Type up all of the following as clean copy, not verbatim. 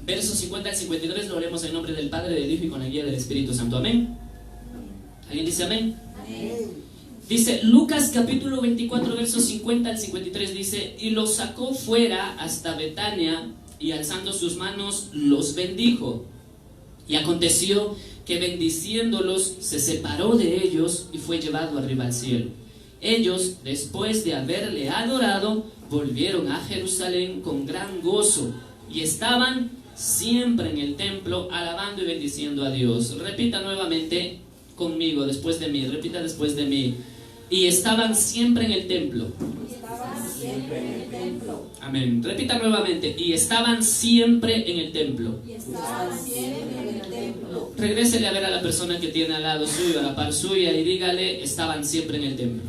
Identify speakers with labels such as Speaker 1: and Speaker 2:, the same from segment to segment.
Speaker 1: versos 50 al 53, lo leemos en nombre del Padre, del Hijo y con la guía del Espíritu Santo. Amén. ¿Alguien dice amén?
Speaker 2: Amén.
Speaker 1: Dice Lucas capítulo 24, versos 50 al 53, dice: y los sacó fuera hasta Betania, y alzando sus manos los bendijo. Y aconteció que bendiciéndolos se separó de ellos y fue llevado arriba al cielo. Ellos, después de haberle adorado, volvieron a Jerusalén con gran gozo y estaban siempre en el templo alabando y bendiciendo a Dios. Repita nuevamente conmigo después de mí, repita después de mí. Y estaban siempre en el templo.
Speaker 2: Estaban siempre en el templo.
Speaker 1: Amén. Repita nuevamente. Y estaban siempre en el templo.
Speaker 2: Y estaban siempre en el templo.
Speaker 1: Regrésele a ver a la persona que tiene al lado suyo, a la par suya, y dígale: estaban siempre en el templo.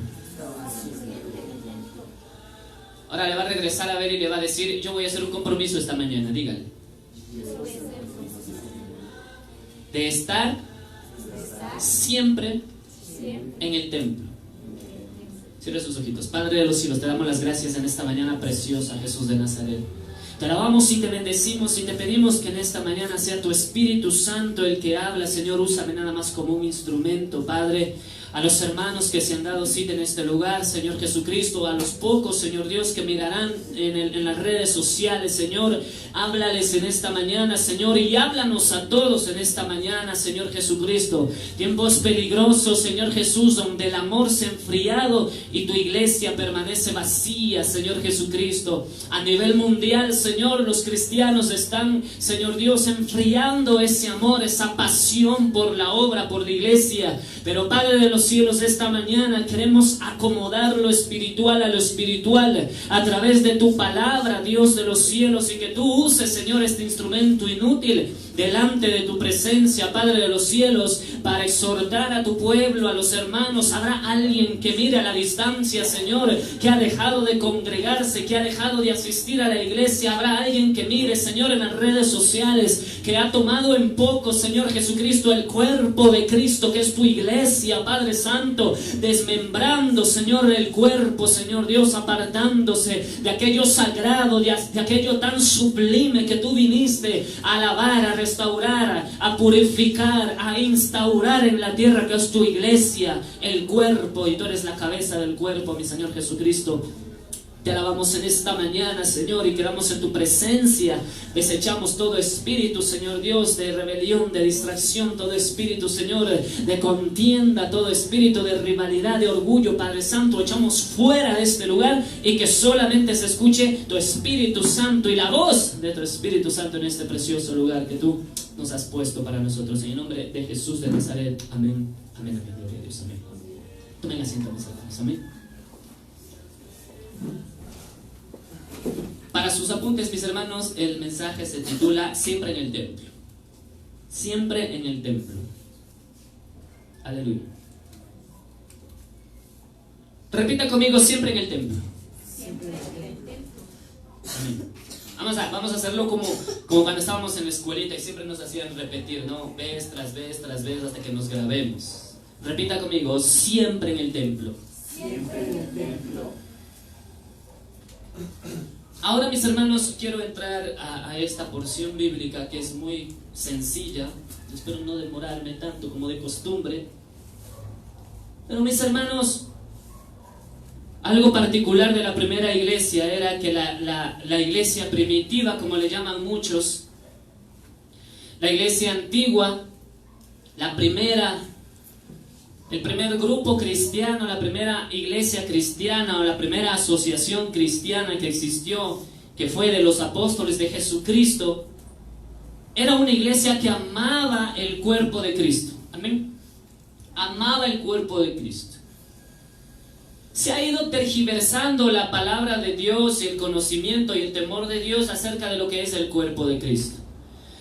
Speaker 1: Ahora le va a regresar a ver y le va a decir: yo voy a hacer un compromiso esta mañana. Dígale. De estar siempre en el templo. Cierre sus ojitos. Padre de los cielos, te damos las gracias en esta mañana preciosa, Jesús de Nazaret. Te alabamos y te bendecimos y te pedimos que en esta mañana sea tu Espíritu Santo el que habla. Señor, úsame nada más como un instrumento, Padre. A los hermanos que se han dado cita en este lugar, Señor Jesucristo, a los pocos, Señor Dios, que mirarán en las redes sociales, Señor, háblales en esta mañana, Señor, y háblanos a todos en esta mañana, Señor Jesucristo. Tiempos peligrosos, Señor Jesús, donde el amor se ha enfriado y tu iglesia permanece vacía, Señor Jesucristo. A nivel mundial, Señor, los cristianos están, Señor Dios, enfriando ese amor, esa pasión por la obra, por la iglesia. Pero Padre de los cielos, esta mañana queremos acomodar lo espiritual a lo espiritual a través de tu palabra, Dios de los cielos, y que tú uses, Señor, este instrumento inútil delante de tu presencia, Padre de los cielos, para exhortar a tu pueblo, a los hermanos. Habrá alguien que mire a la distancia, Señor, que ha dejado de congregarse, que ha dejado de asistir a la iglesia. Habrá alguien que mire, Señor, en las redes sociales, que ha tomado en poco, Señor Jesucristo, el cuerpo de Cristo, que es tu iglesia, Padre Santo, desmembrando, Señor, el cuerpo, Señor Dios, apartándose de aquello sagrado, de aquello tan sublime que tú viniste a alabar, a restaurar, a purificar, a instaurar en la tierra, que es tu iglesia, el cuerpo, y tú eres la cabeza del cuerpo, mi Señor Jesucristo. Te alabamos en esta mañana, Señor, y quedamos en tu presencia. Desechamos todo espíritu, Señor Dios, de rebelión, de distracción, todo espíritu, Señor, de contienda, todo espíritu de rivalidad, de orgullo, Padre Santo. Echamos fuera de este lugar y que solamente se escuche tu Espíritu Santo y la voz de tu Espíritu Santo en este precioso lugar que tú nos has puesto para nosotros. En el nombre de Jesús de Nazaret. Amén. Amén. Amén. Gloria a Dios. Amén. Tomen asiento, mis hermanos. Amén. Para sus apuntes, mis hermanos, el mensaje se titula Siempre en el templo. Siempre en el templo. Aleluya. Repita conmigo: siempre en el templo.
Speaker 2: Siempre en el templo.
Speaker 1: Amén. Vamos a hacerlo como cuando estábamos en la escuelita y siempre nos hacían repetir, ¿no? Vez tras vez, hasta que nos grabemos. Repita conmigo: siempre en el templo.
Speaker 2: Siempre en el templo.
Speaker 1: Ahora, mis hermanos, quiero entrar a esta porción bíblica que es muy sencilla. Espero no demorarme tanto como de costumbre. Pero, mis hermanos, algo particular de la primera iglesia era que la iglesia primitiva, como le llaman muchos, la iglesia antigua, el primer grupo cristiano, la primera iglesia cristiana o la primera asociación cristiana que existió, que fue de los apóstoles de Jesucristo, era una iglesia que amaba el cuerpo de Cristo. Amén. Amaba el cuerpo de Cristo. Se ha ido tergiversando la palabra de Dios y el conocimiento y el temor de Dios acerca de lo que es el cuerpo de Cristo.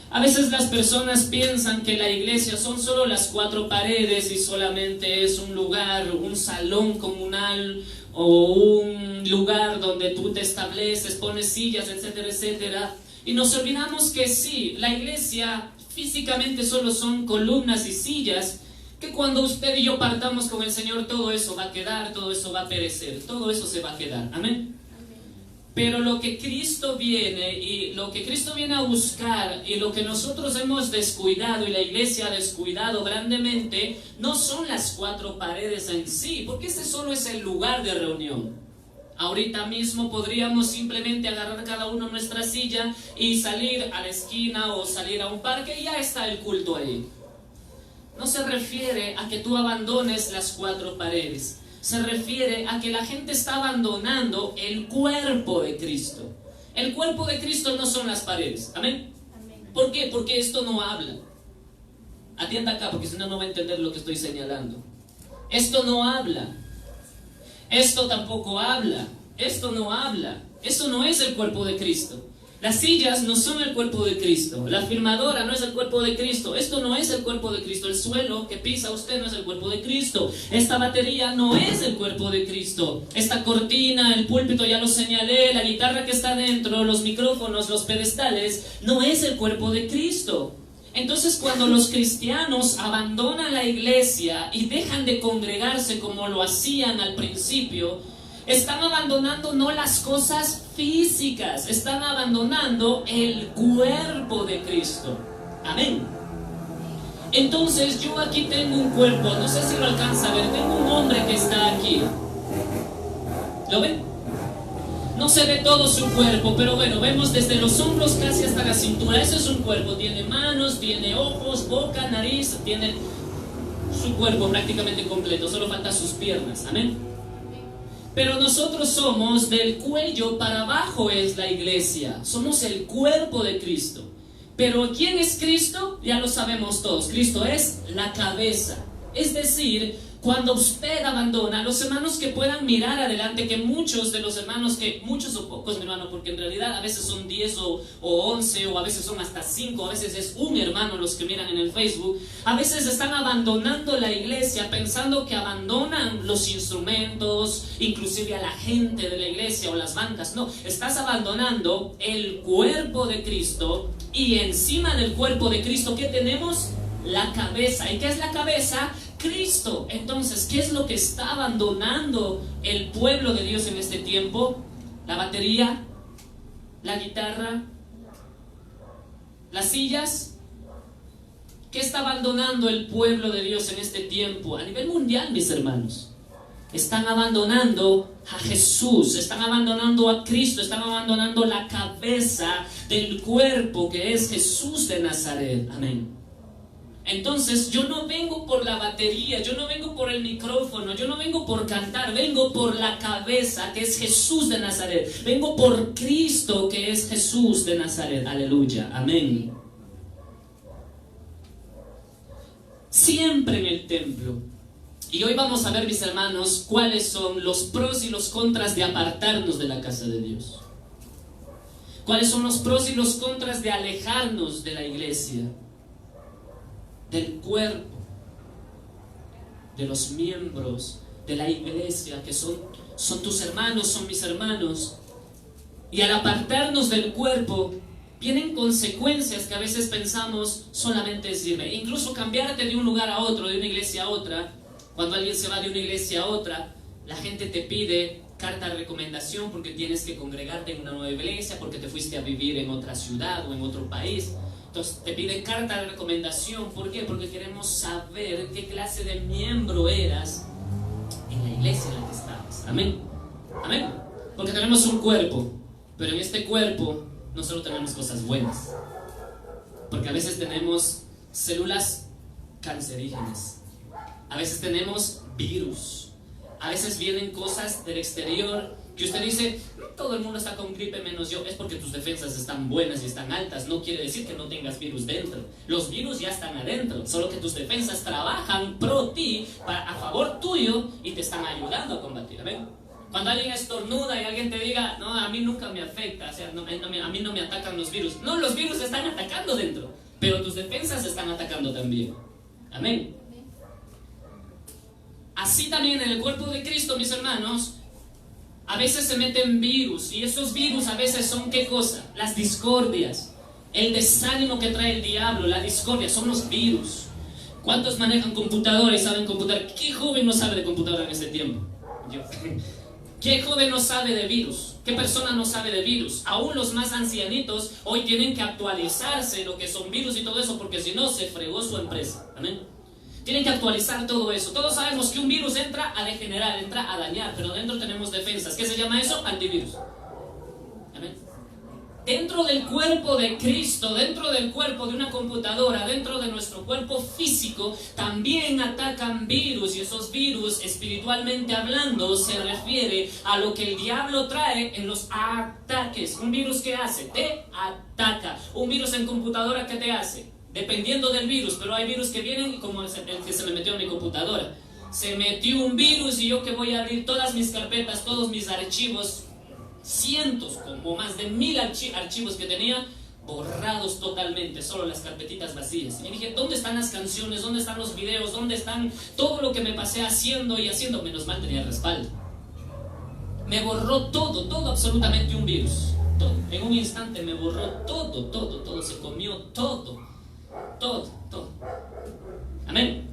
Speaker 1: A veces las personas piensan que la iglesia son solo las cuatro paredes y solamente es un lugar, un salón comunal o un lugar donde tú te estableces, pones sillas, etcétera, etcétera. Y nos olvidamos que sí, la iglesia físicamente solo son columnas y sillas, que cuando usted y yo partamos con el Señor, todo eso va a quedar, todo eso va a perecer, todo eso se va a quedar. Amén. Pero lo que Cristo viene y lo que Cristo viene a buscar y lo que nosotros hemos descuidado y la iglesia ha descuidado grandemente no son las cuatro paredes en sí, porque este solo es el lugar de reunión. Ahorita mismo podríamos simplemente agarrar cada uno nuestra silla y salir a la esquina o salir a un parque y ya está el culto ahí. No se refiere a que tú abandones las cuatro paredes. Se refiere a que la gente está abandonando el cuerpo de Cristo. El cuerpo de Cristo no son las paredes. ¿Amén? ¿Por qué? Porque esto no habla. Atienda acá, porque si no, no va a entender lo que estoy señalando. Esto no habla. Esto tampoco habla. Esto no habla. Esto no es el cuerpo de Cristo. Las sillas no son el cuerpo de Cristo. La filmadora no es el cuerpo de Cristo. Esto no es el cuerpo de Cristo. El suelo que pisa usted no es el cuerpo de Cristo. Esta batería no es el cuerpo de Cristo. Esta cortina, el púlpito, ya lo señalé, la guitarra que está dentro, los micrófonos, los pedestales, no es el cuerpo de Cristo. Entonces, cuando los cristianos abandonan la iglesia y dejan de congregarse como lo hacían al principio, están abandonando no las cosas físicas, están abandonando el cuerpo de Cristo. Amén. Entonces yo aquí tengo un cuerpo, no sé si lo alcanza a ver, tengo un hombre que está aquí. ¿Lo ven? No se ve todo su cuerpo, pero bueno, vemos desde los hombros casi hasta la cintura. Ese es un cuerpo, tiene manos, tiene ojos, boca, nariz, tiene su cuerpo prácticamente completo, solo faltan sus piernas. Amén. Pero nosotros somos del cuello para abajo es la iglesia. Somos el cuerpo de Cristo. Pero ¿quién es Cristo? Ya lo sabemos todos. Cristo es la cabeza. Es decir, cuando usted abandona, los hermanos que puedan mirar adelante, que muchos de los hermanos, que muchos o pocos, mi hermano, porque en realidad a veces son 10 o 11, o a veces son hasta 5, a veces es un hermano los que miran en el Facebook, a veces están abandonando la iglesia pensando que abandonan los instrumentos, inclusive a la gente de la iglesia o las bancas. No, estás abandonando el cuerpo de Cristo, y encima del cuerpo de Cristo, ¿qué tenemos? La cabeza. ¿Y qué es la cabeza? Cristo. Entonces, ¿qué es lo que está abandonando el pueblo de Dios en este tiempo? La batería, la guitarra, las sillas. ¿Qué está abandonando el pueblo de Dios en este tiempo? A nivel mundial, mis hermanos, están abandonando a Jesús, están abandonando a Cristo, están abandonando la cabeza del cuerpo que es Jesús de Nazaret. Amén. Entonces yo no vengo por la batería, yo no vengo por el micrófono, yo no vengo por cantar, vengo por la cabeza que es Jesús de Nazaret, vengo por Cristo que es Jesús de Nazaret. Aleluya, amén. Siempre en el templo. Y hoy vamos a ver, mis hermanos, cuáles son los pros y los contras de apartarnos de la casa de Dios. Cuáles son los pros y los contras de alejarnos de la iglesia, del cuerpo, de los miembros de la iglesia, que son tus hermanos, son mis hermanos. Y al apartarnos del cuerpo, vienen consecuencias que a veces pensamos solamente sirve. Incluso cambiarte de un lugar a otro, de una iglesia a otra. Cuando alguien se va de una iglesia a otra, la gente te pide carta de recomendación porque tienes que congregarte en una nueva iglesia, porque te fuiste a vivir en otra ciudad o en otro país. Entonces te piden carta de recomendación. ¿Por qué? Porque queremos saber qué clase de miembro eras en la iglesia en la que estabas. Amén. Amén. Porque tenemos un cuerpo, pero en este cuerpo no solo tenemos cosas buenas, porque a veces tenemos células cancerígenas, a veces tenemos virus, a veces vienen cosas del exterior que usted dice, todo el mundo está con gripe menos yo. Es porque tus defensas están buenas y están altas. No quiere decir que no tengas virus dentro. Los virus ya están adentro, solo que tus defensas trabajan pro ti, a favor tuyo, y te están ayudando a combatir. ¿Ven? Cuando alguien estornuda y alguien te diga, no, a mí nunca me afecta, o sea, a mí no me atacan los virus. No, los virus están atacando dentro, pero tus defensas están atacando también. Amén. Así también en el cuerpo de Cristo, mis hermanos, a veces se meten virus, y esos virus a veces son ¿qué cosa? Las discordias, el desánimo que trae el diablo, la discordia, son los virus. ¿Cuántos manejan computadores, saben computar? ¿Qué joven no sabe de computadora en este tiempo? Yo. ¿Qué joven no sabe de virus? ¿Qué persona no sabe de virus? Aún los más ancianitos hoy tienen que actualizarse lo que son virus y todo eso, porque si no se fregó su empresa. Amén. Tienen que actualizar todo eso. Todos sabemos que un virus entra a degenerar, entra a dañar, pero dentro tenemos defensas. ¿Qué se llama eso? Antivirus. Amén. Dentro del cuerpo de Cristo, dentro del cuerpo de una computadora, dentro de nuestro cuerpo físico, también atacan virus, y esos virus, espiritualmente hablando, se refiere a lo que el diablo trae en los ataques. Un virus, ¿qué hace? Te ataca. Un virus en computadora, ¿qué te hace? Dependiendo del virus, pero hay virus que vienen como el que se me metió en mi computadora. Se metió un virus y yo que voy a abrir todas mis carpetas, todos mis archivos, cientos, como más de 1000 archivos que tenía, borrados totalmente, solo las carpetitas vacías. Y dije, ¿dónde están las canciones? ¿Dónde están los videos? ¿Dónde están todo lo que me pasé haciendo y haciendo? Menos mal tenía respaldo. Me borró todo, absolutamente un virus. Todo. En un instante me borró todo, se comió todo. Amén.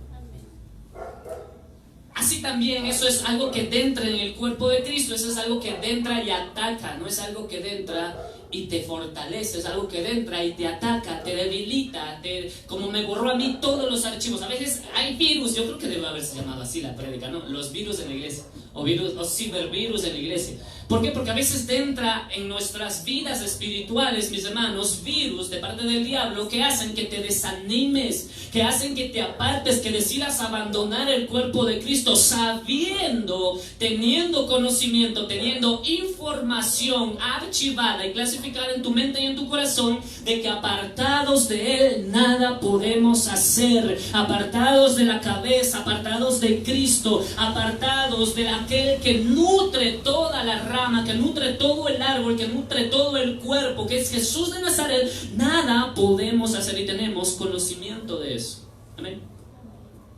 Speaker 1: Así también eso es algo que entra en el cuerpo de Cristo. Eso es algo que entra y ataca. No es algo que entra y te fortalece. Es algo que entra y te ataca, te debilita, como me borró a mí todos los archivos. A veces hay virus, yo creo que debe haberse llamado así la prédica, ¿no? Los virus en la iglesia, o cibervirus en la iglesia. ¿Por qué? Porque a veces entra en nuestras vidas espirituales, mis hermanos, virus de parte del diablo que hacen que te desanimes, que hacen que te apartes, que decidas abandonar el cuerpo de Cristo, sabiendo, teniendo conocimiento, teniendo información archivada y clasificada en tu mente y en tu corazón, de que apartados de Él nada podemos hacer, apartados de la cabeza, apartados de Cristo, apartados de aquel que nutre toda la rama, que nutre todo el árbol, que nutre todo el cuerpo, que es Jesús de Nazaret, nada podemos hacer, y tenemos conocimiento de eso. Amén.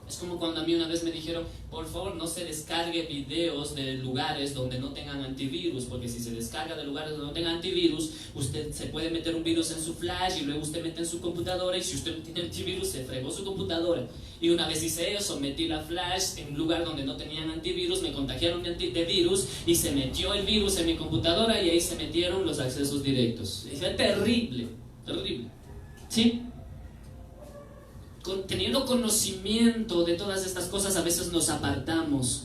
Speaker 1: Es como cuando a mí una vez me dijeron, por favor no se descargue videos de lugares donde no tengan antivirus, porque si se descarga de lugares donde no tengan antivirus, usted se puede meter un virus en su flash y luego usted mete en su computadora, y si usted no tiene antivirus se fregó su computadora. Y una vez hice eso, metí la flash en un lugar donde no tenían antivirus, me contagiaron de virus y se metió el virus en mi computadora y ahí se metieron los accesos directos. Y fue terrible, ¿sí? Teniendo conocimiento de todas estas cosas, a veces nos apartamos.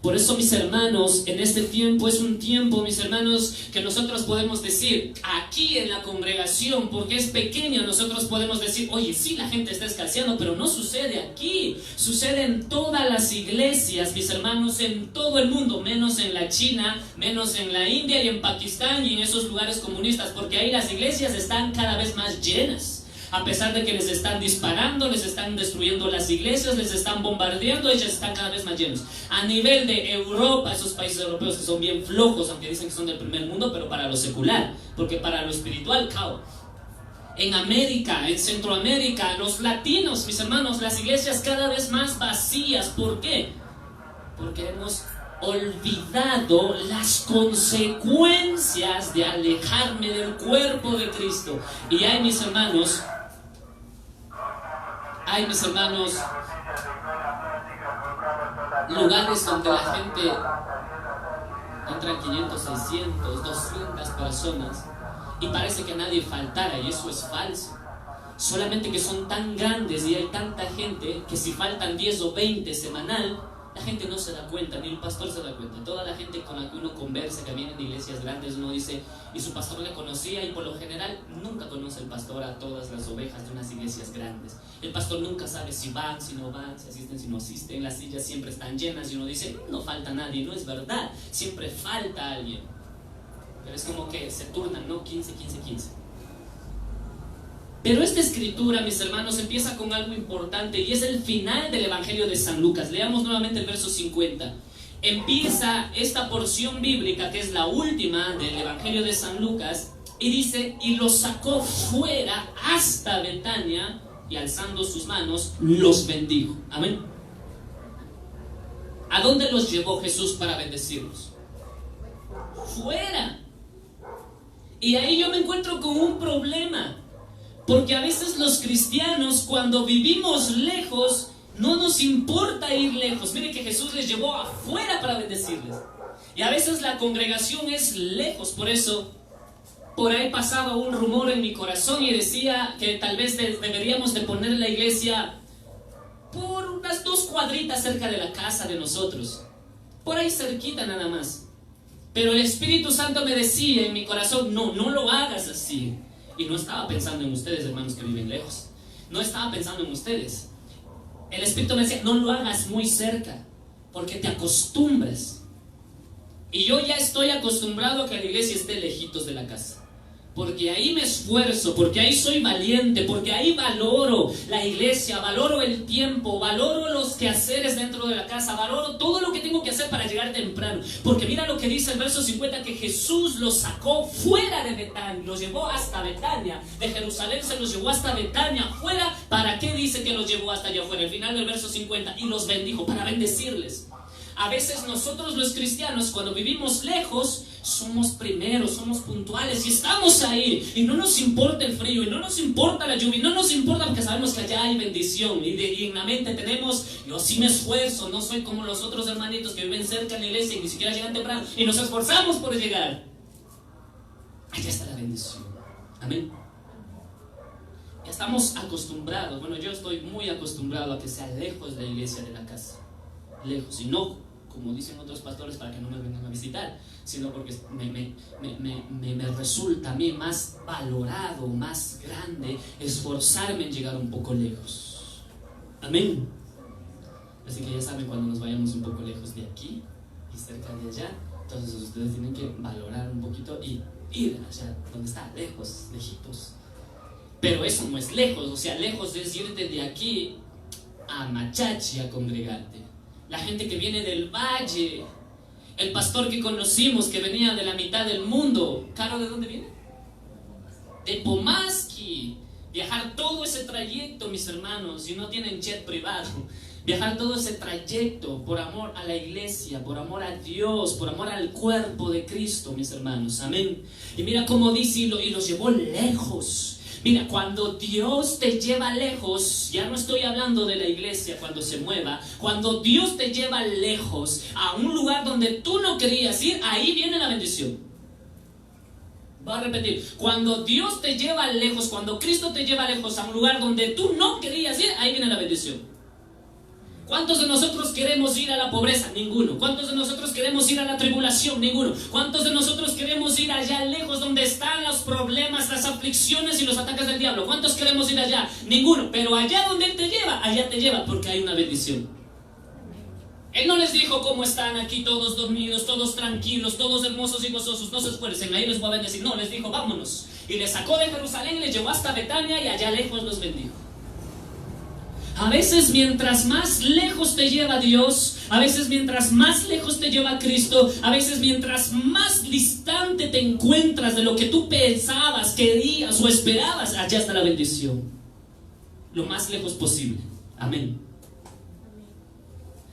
Speaker 1: Por eso, mis hermanos, en este tiempo es un tiempo, mis hermanos, que nosotros podemos decir, aquí en la congregación, porque es pequeña, nosotros podemos decir, oye, sí, la gente está escaseando, pero no sucede aquí. Sucede en todas las iglesias, mis hermanos, en todo el mundo, menos en la China, menos en la India y en Pakistán y en esos lugares comunistas, porque ahí las iglesias están cada vez más llenas. A pesar de que les están disparando, les están destruyendo las iglesias, les están bombardeando, ellas están cada vez más llenos. A nivel de Europa, esos países europeos que son bien flojos, aunque dicen que son del primer mundo, pero para lo secular, porque para lo espiritual, caos. En América, en Centroamérica, los latinos, mis hermanos, las iglesias cada vez más vacías. ¿Por qué? Porque hemos olvidado las consecuencias de alejarme del cuerpo de Cristo. Y hay, mis hermanos, lugares donde la gente entran 500, 600, 200 personas y parece que nadie faltara, y eso es falso. Solamente que son tan grandes y hay tanta gente que si faltan 10 o 20 semanal, la gente no se da cuenta, ni el pastor se da cuenta. Toda la gente con la que uno conversa, que viene de iglesias grandes, uno dice, y su pastor le conocía, y por lo general nunca conoce el pastor a todas las ovejas de unas iglesias grandes. El pastor nunca sabe si van, si no van, si asisten, si no asisten. Las sillas siempre están llenas y uno dice, no falta nadie. No es verdad, siempre falta alguien. Pero es como que se turnan, ¿no? 15, 15, 15. Pero esta escritura, mis hermanos, empieza con algo importante, y es el final del Evangelio de San Lucas. Leamos nuevamente el verso 50. Empieza esta porción bíblica, que es la última del Evangelio de San Lucas, y dice, y los sacó fuera hasta Betania, y alzando sus manos, los bendijo. Amén. ¿A dónde los llevó Jesús para bendecirlos? Fuera. Y ahí yo me encuentro con un problema. Porque a veces los cristianos, cuando vivimos lejos, no nos importa ir lejos. Mire que Jesús les llevó afuera para bendecirles. Y a veces la congregación es lejos. Por eso, por ahí pasaba un rumor en mi corazón y decía que tal vez deberíamos de poner la iglesia por unas 2 cuadritas cerca de la casa de nosotros, por ahí cerquita nada más. Pero el Espíritu Santo me decía en mi corazón: no lo hagas así. Y no estaba pensando en ustedes, hermanos que viven lejos. No estaba pensando en ustedes. El Espíritu me decía: no lo hagas muy cerca, porque te acostumbras. Y yo ya estoy acostumbrado a que la iglesia esté lejitos de la casa, porque ahí me esfuerzo, porque ahí soy valiente, porque ahí valoro la iglesia, valoro el tiempo, valoro los quehaceres dentro de la casa, valoro todo lo que tengo que hacer para llegar temprano. Porque mira lo que dice el verso 50, que Jesús los sacó fuera de Betania, los llevó hasta Betania. De Jerusalén se los llevó hasta Betania, fuera. ¿Para qué dice que los llevó hasta allá afuera? El final del verso 50, y los bendijo, para bendecirles. A veces nosotros los cristianos, cuando vivimos lejos, somos primeros, somos puntuales y estamos ahí, y no nos importa el frío, y no nos importa la lluvia, y no nos importa, porque sabemos que allá hay bendición, y en la mente tenemos: yo sí me esfuerzo, no soy como los otros hermanitos que viven cerca de la iglesia y ni siquiera llegan temprano, y nos esforzamos por llegar. Allá está la bendición. Amén. Ya estamos acostumbrados, bueno, yo estoy muy acostumbrado a que sea lejos de la iglesia de la casa, lejos, y no como dicen otros pastores para que no me vengan a visitar, sino porque me resulta a mí más valorado, más grande esforzarme en llegar un poco lejos. Amén. Así que ya saben, cuando nos vayamos un poco lejos de aquí y cerca de allá, entonces ustedes tienen que valorar un poquito y ir allá donde está, lejos, lejitos. Pero eso no es lejos, o sea, lejos es irte de aquí a Machachi a congregarte. La gente que viene del valle, el pastor que conocimos que venía de la mitad del mundo, ¿Caro de dónde viene? De Pomaski. Viajar todo ese trayecto, mis hermanos, si no tienen jet privado, viajar todo ese trayecto por amor a la iglesia, por amor a Dios, por amor al cuerpo de Cristo, mis hermanos. Amén. Y mira cómo dice: y los llevó lejos. Mira, cuando Dios te lleva lejos, ya no estoy hablando de la iglesia cuando se mueva, cuando Dios te lleva lejos a un lugar donde tú no querías ir, ahí viene la bendición. Voy a repetir: cuando Dios te lleva lejos, cuando Cristo te lleva lejos a un lugar donde tú no querías ir, ahí viene la bendición. ¿Cuántos de nosotros queremos ir a la pobreza? Ninguno. ¿Cuántos de nosotros queremos ir a la tribulación? Ninguno. ¿Cuántos de nosotros queremos ir allá lejos donde están los problemas, las aflicciones y los ataques del diablo? ¿Cuántos queremos ir allá? Ninguno. Pero allá donde Él te lleva, allá te lleva, porque hay una bendición. Él no les dijo: cómo están aquí todos dormidos, todos tranquilos, todos hermosos y gozosos, no se esfuercen, ahí les voy a bendecir. No, les dijo: vámonos. Y les sacó de Jerusalén, les llevó hasta Betania y allá lejos los bendijo. A veces mientras más lejos te lleva Dios, a veces mientras más lejos te lleva Cristo, a veces mientras más distante te encuentras de lo que tú pensabas, querías o esperabas, allá está la bendición. Lo más lejos posible. Amén.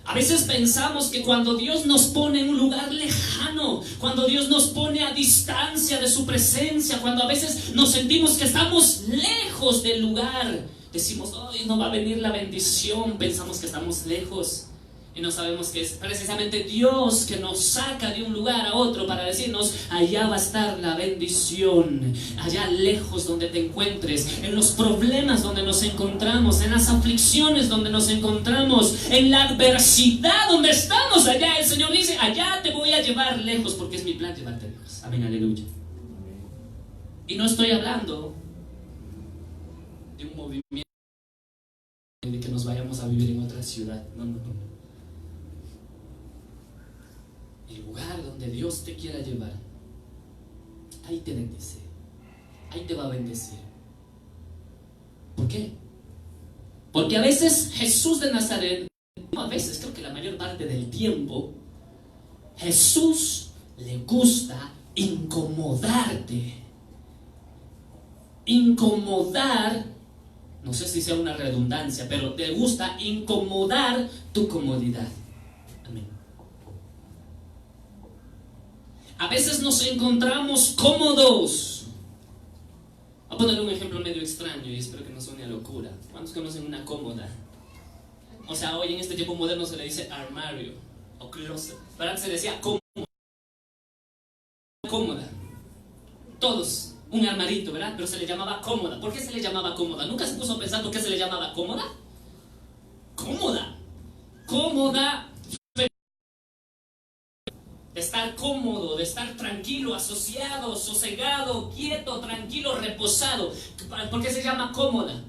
Speaker 1: A veces pensamos que cuando Dios nos pone en un lugar lejano, cuando Dios nos pone a distancia de su presencia, cuando a veces nos sentimos que estamos lejos del lugar, decimos: hoy no va a venir la bendición. Pensamos que estamos lejos y no sabemos que es precisamente Dios que nos saca de un lugar a otro para decirnos: allá va a estar la bendición, allá lejos donde te encuentres, en los problemas donde nos encontramos, en las aflicciones donde nos encontramos, en la adversidad donde estamos. Allá el Señor dice: allá te voy a llevar lejos, porque es mi plan llevarte lejos. Amén, aleluya. Y no estoy hablando de un movimiento de que nos vayamos a vivir en otra ciudad. No. El lugar donde Dios te quiera llevar, ahí te bendice, ahí te va a bendecir. ¿Por qué? Porque a veces Jesús de Nazaret, no a veces, creo que la mayor parte del tiempo, Jesús le gusta incomodarte. Incomodar, no sé si sea una redundancia, pero te gusta incomodar tu comodidad. Amén. A veces nos encontramos cómodos. Voy a ponerle un ejemplo medio extraño y espero que no suene a locura. ¿Cuántos conocen una cómoda? O sea, hoy en este tiempo moderno se le dice armario o closet, pero antes se decía cómoda. todos un armarito, ¿verdad? Pero se le llamaba cómoda. ¿Por qué se le llamaba cómoda? ¿Nunca se puso a pensar por qué se le llamaba cómoda? Cómoda. Cómoda. De estar cómodo, de estar tranquilo, asociado, sosegado, quieto, tranquilo, reposado. ¿Por qué se llama cómoda?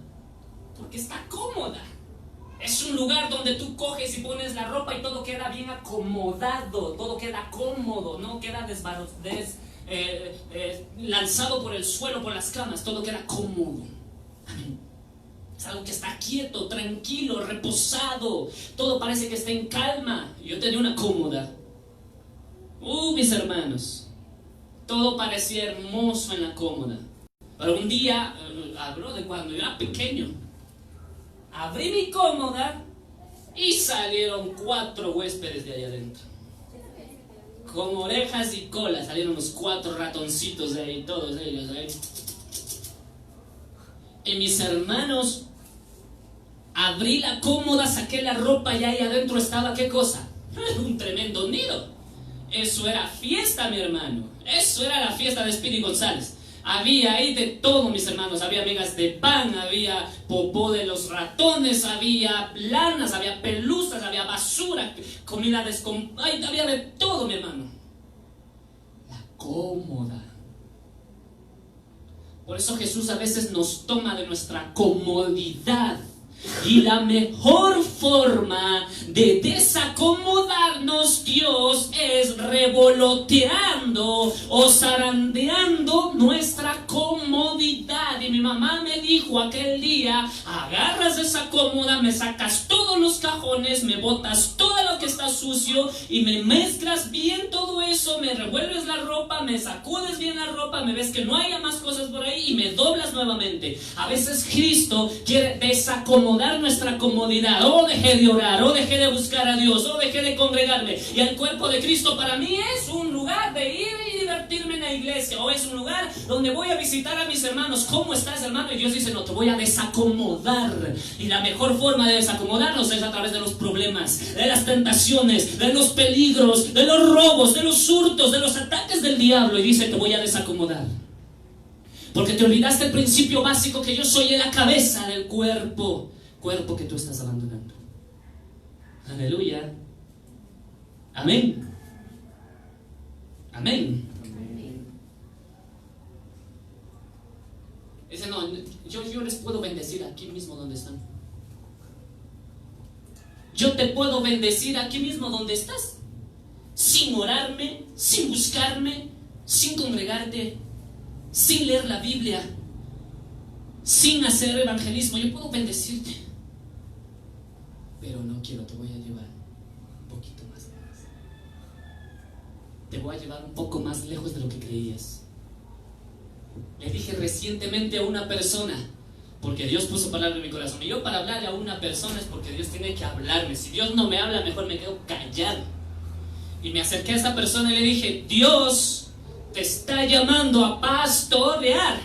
Speaker 1: Porque está cómoda. Es un lugar donde tú coges y pones la ropa y todo queda bien acomodado, todo queda cómodo, no queda lanzado por el suelo, por las camas, todo queda cómodo. Amén. Es algo que está quieto, tranquilo, reposado, todo parece que está en calma. Yo tenía una cómoda. Mis hermanos, todo parecía hermoso en la cómoda. Pero un día, hablo de cuando yo era pequeño, abrí mi cómoda y salieron 4 huéspedes de allá adentro. Con orejas y cola salieron los 4 ratoncitos de ahí, todos ellos ahí. Y mis hermanos, abrí la cómoda, saqué la ropa y ahí adentro estaba, ¿qué cosa? Un tremendo nido. Eso era fiesta, mi hermano. Eso era la fiesta de Speedy González. Había ahí de todo, mis hermanos. Había migas de pan, había popó de los ratones, había lanas, había pelusas, había basura, comida había de todo, mi hermano. La cómoda. Por eso Jesús a veces nos toma de nuestra comodidad. Y la mejor forma de desacomodarnos, Dios, es revoloteando o zarandeando nuestra comodidad. Y mi mamá me dijo aquel día: agarras esa cómoda, me sacas todos los cajones, me botas todo lo que está sucio y me mezclas bien todo eso, me revuelves la ropa, me sacudes bien la ropa, me ves que no haya más cosas por ahí y me doblas nuevamente. A veces Cristo quiere desacomodar nuestra comodidad. Dejé de orar, dejé de buscar a Dios, dejé de congregarme. Y el cuerpo de Cristo para mí es un lugar de ir y divertirme en la iglesia, o es un lugar donde voy a visitar a mis hermanos. ¿Cómo estás, hermano? Y Dios dice: no, te voy a desacomodar. Y la mejor forma de desacomodarnos es a través de los problemas, de las tentaciones, de los peligros, de los robos, de los hurtos, de los ataques del diablo. Y dice: te voy a desacomodar. Porque te olvidaste el principio básico, que yo soy la cabeza del cuerpo que tú estás abandonando. Aleluya. Amén. Amén. Dice: no, yo les puedo bendecir aquí mismo donde están. Yo te puedo bendecir aquí mismo donde estás, sin orarme, sin buscarme, sin congregarte, sin leer la Biblia, sin hacer evangelismo. Yo puedo bendecirte, pero no quiero. Te voy a llevar un poquito más lejos. Te voy a llevar un poco más lejos de lo que creías. Le dije recientemente a una persona, porque Dios puso palabra en mi corazón, y yo para hablarle a una persona es porque Dios tiene que hablarme. Si Dios no me habla, mejor me quedo callado. Y me acerqué a esa persona y le dije: Dios te está llamando a pastorear.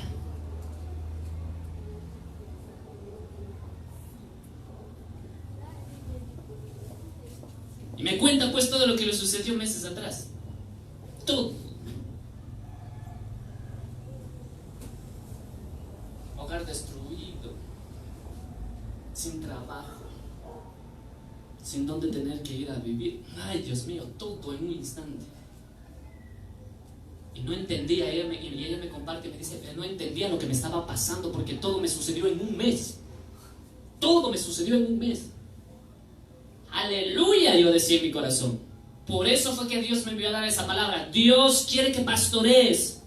Speaker 1: Y me cuenta pues todo lo que le sucedió meses atrás. Todo. Hogar destruido, sin trabajo, sin dónde tener que ir a vivir. Ay, Dios mío, todo en un instante. Y no entendía, y ella me comparte, me dice: no entendía lo que me estaba pasando, porque todo me sucedió en un mes. Todo me sucedió en un mes. Aleluya, yo decía en mi corazón. Por eso fue que Dios me envió a dar esa palabra. Dios quiere que pastorees,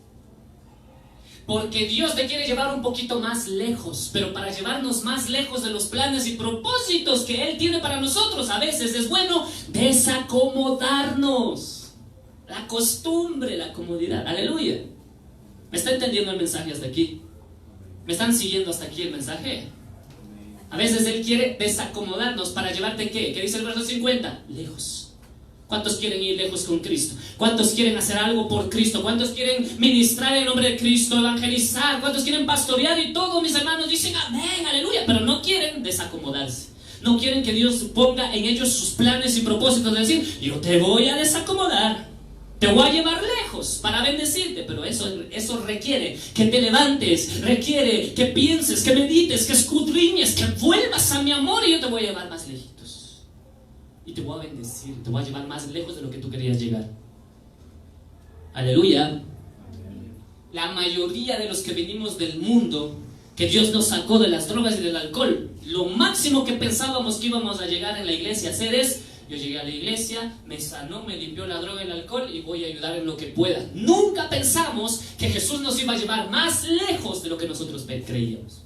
Speaker 1: porque Dios te quiere llevar un poquito más lejos. Pero para llevarnos más lejos de los planes y propósitos que Él tiene para nosotros, a veces es bueno desacomodarnos. La costumbre, la comodidad. Aleluya. ¿Me está entendiendo el mensaje hasta aquí? ¿Me están siguiendo hasta aquí el mensaje? A veces Él quiere desacomodarnos para llevarte, ¿qué? ¿Qué dice el verso 50? Lejos. ¿Cuántos quieren ir lejos con Cristo? ¿Cuántos quieren hacer algo por Cristo? ¿Cuántos quieren ministrar en nombre de Cristo, evangelizar? ¿Cuántos quieren pastorear? Y todos mis hermanos dicen amén, aleluya, pero no quieren desacomodarse. No quieren que Dios ponga en ellos sus planes y propósitos de decir: yo te voy a desacomodar, Te voy a llevar lejos para bendecirte, pero eso requiere que te levantes, requiere que pienses, que medites, que escudriñes, que vuelvas a mi amor y yo te voy a llevar más lejitos. Y te voy a bendecir, te voy a llevar más lejos de lo que tú querías llegar. Aleluya. La mayoría de los que venimos del mundo, que Dios nos sacó de las drogas y del alcohol, lo máximo que pensábamos que íbamos a llegar en la iglesia a hacer es: yo llegué a la iglesia, me sanó, me limpió la droga y el alcohol y voy a ayudar en lo que pueda. Nunca pensamos que Jesús nos iba a llevar más lejos de lo que nosotros creíamos.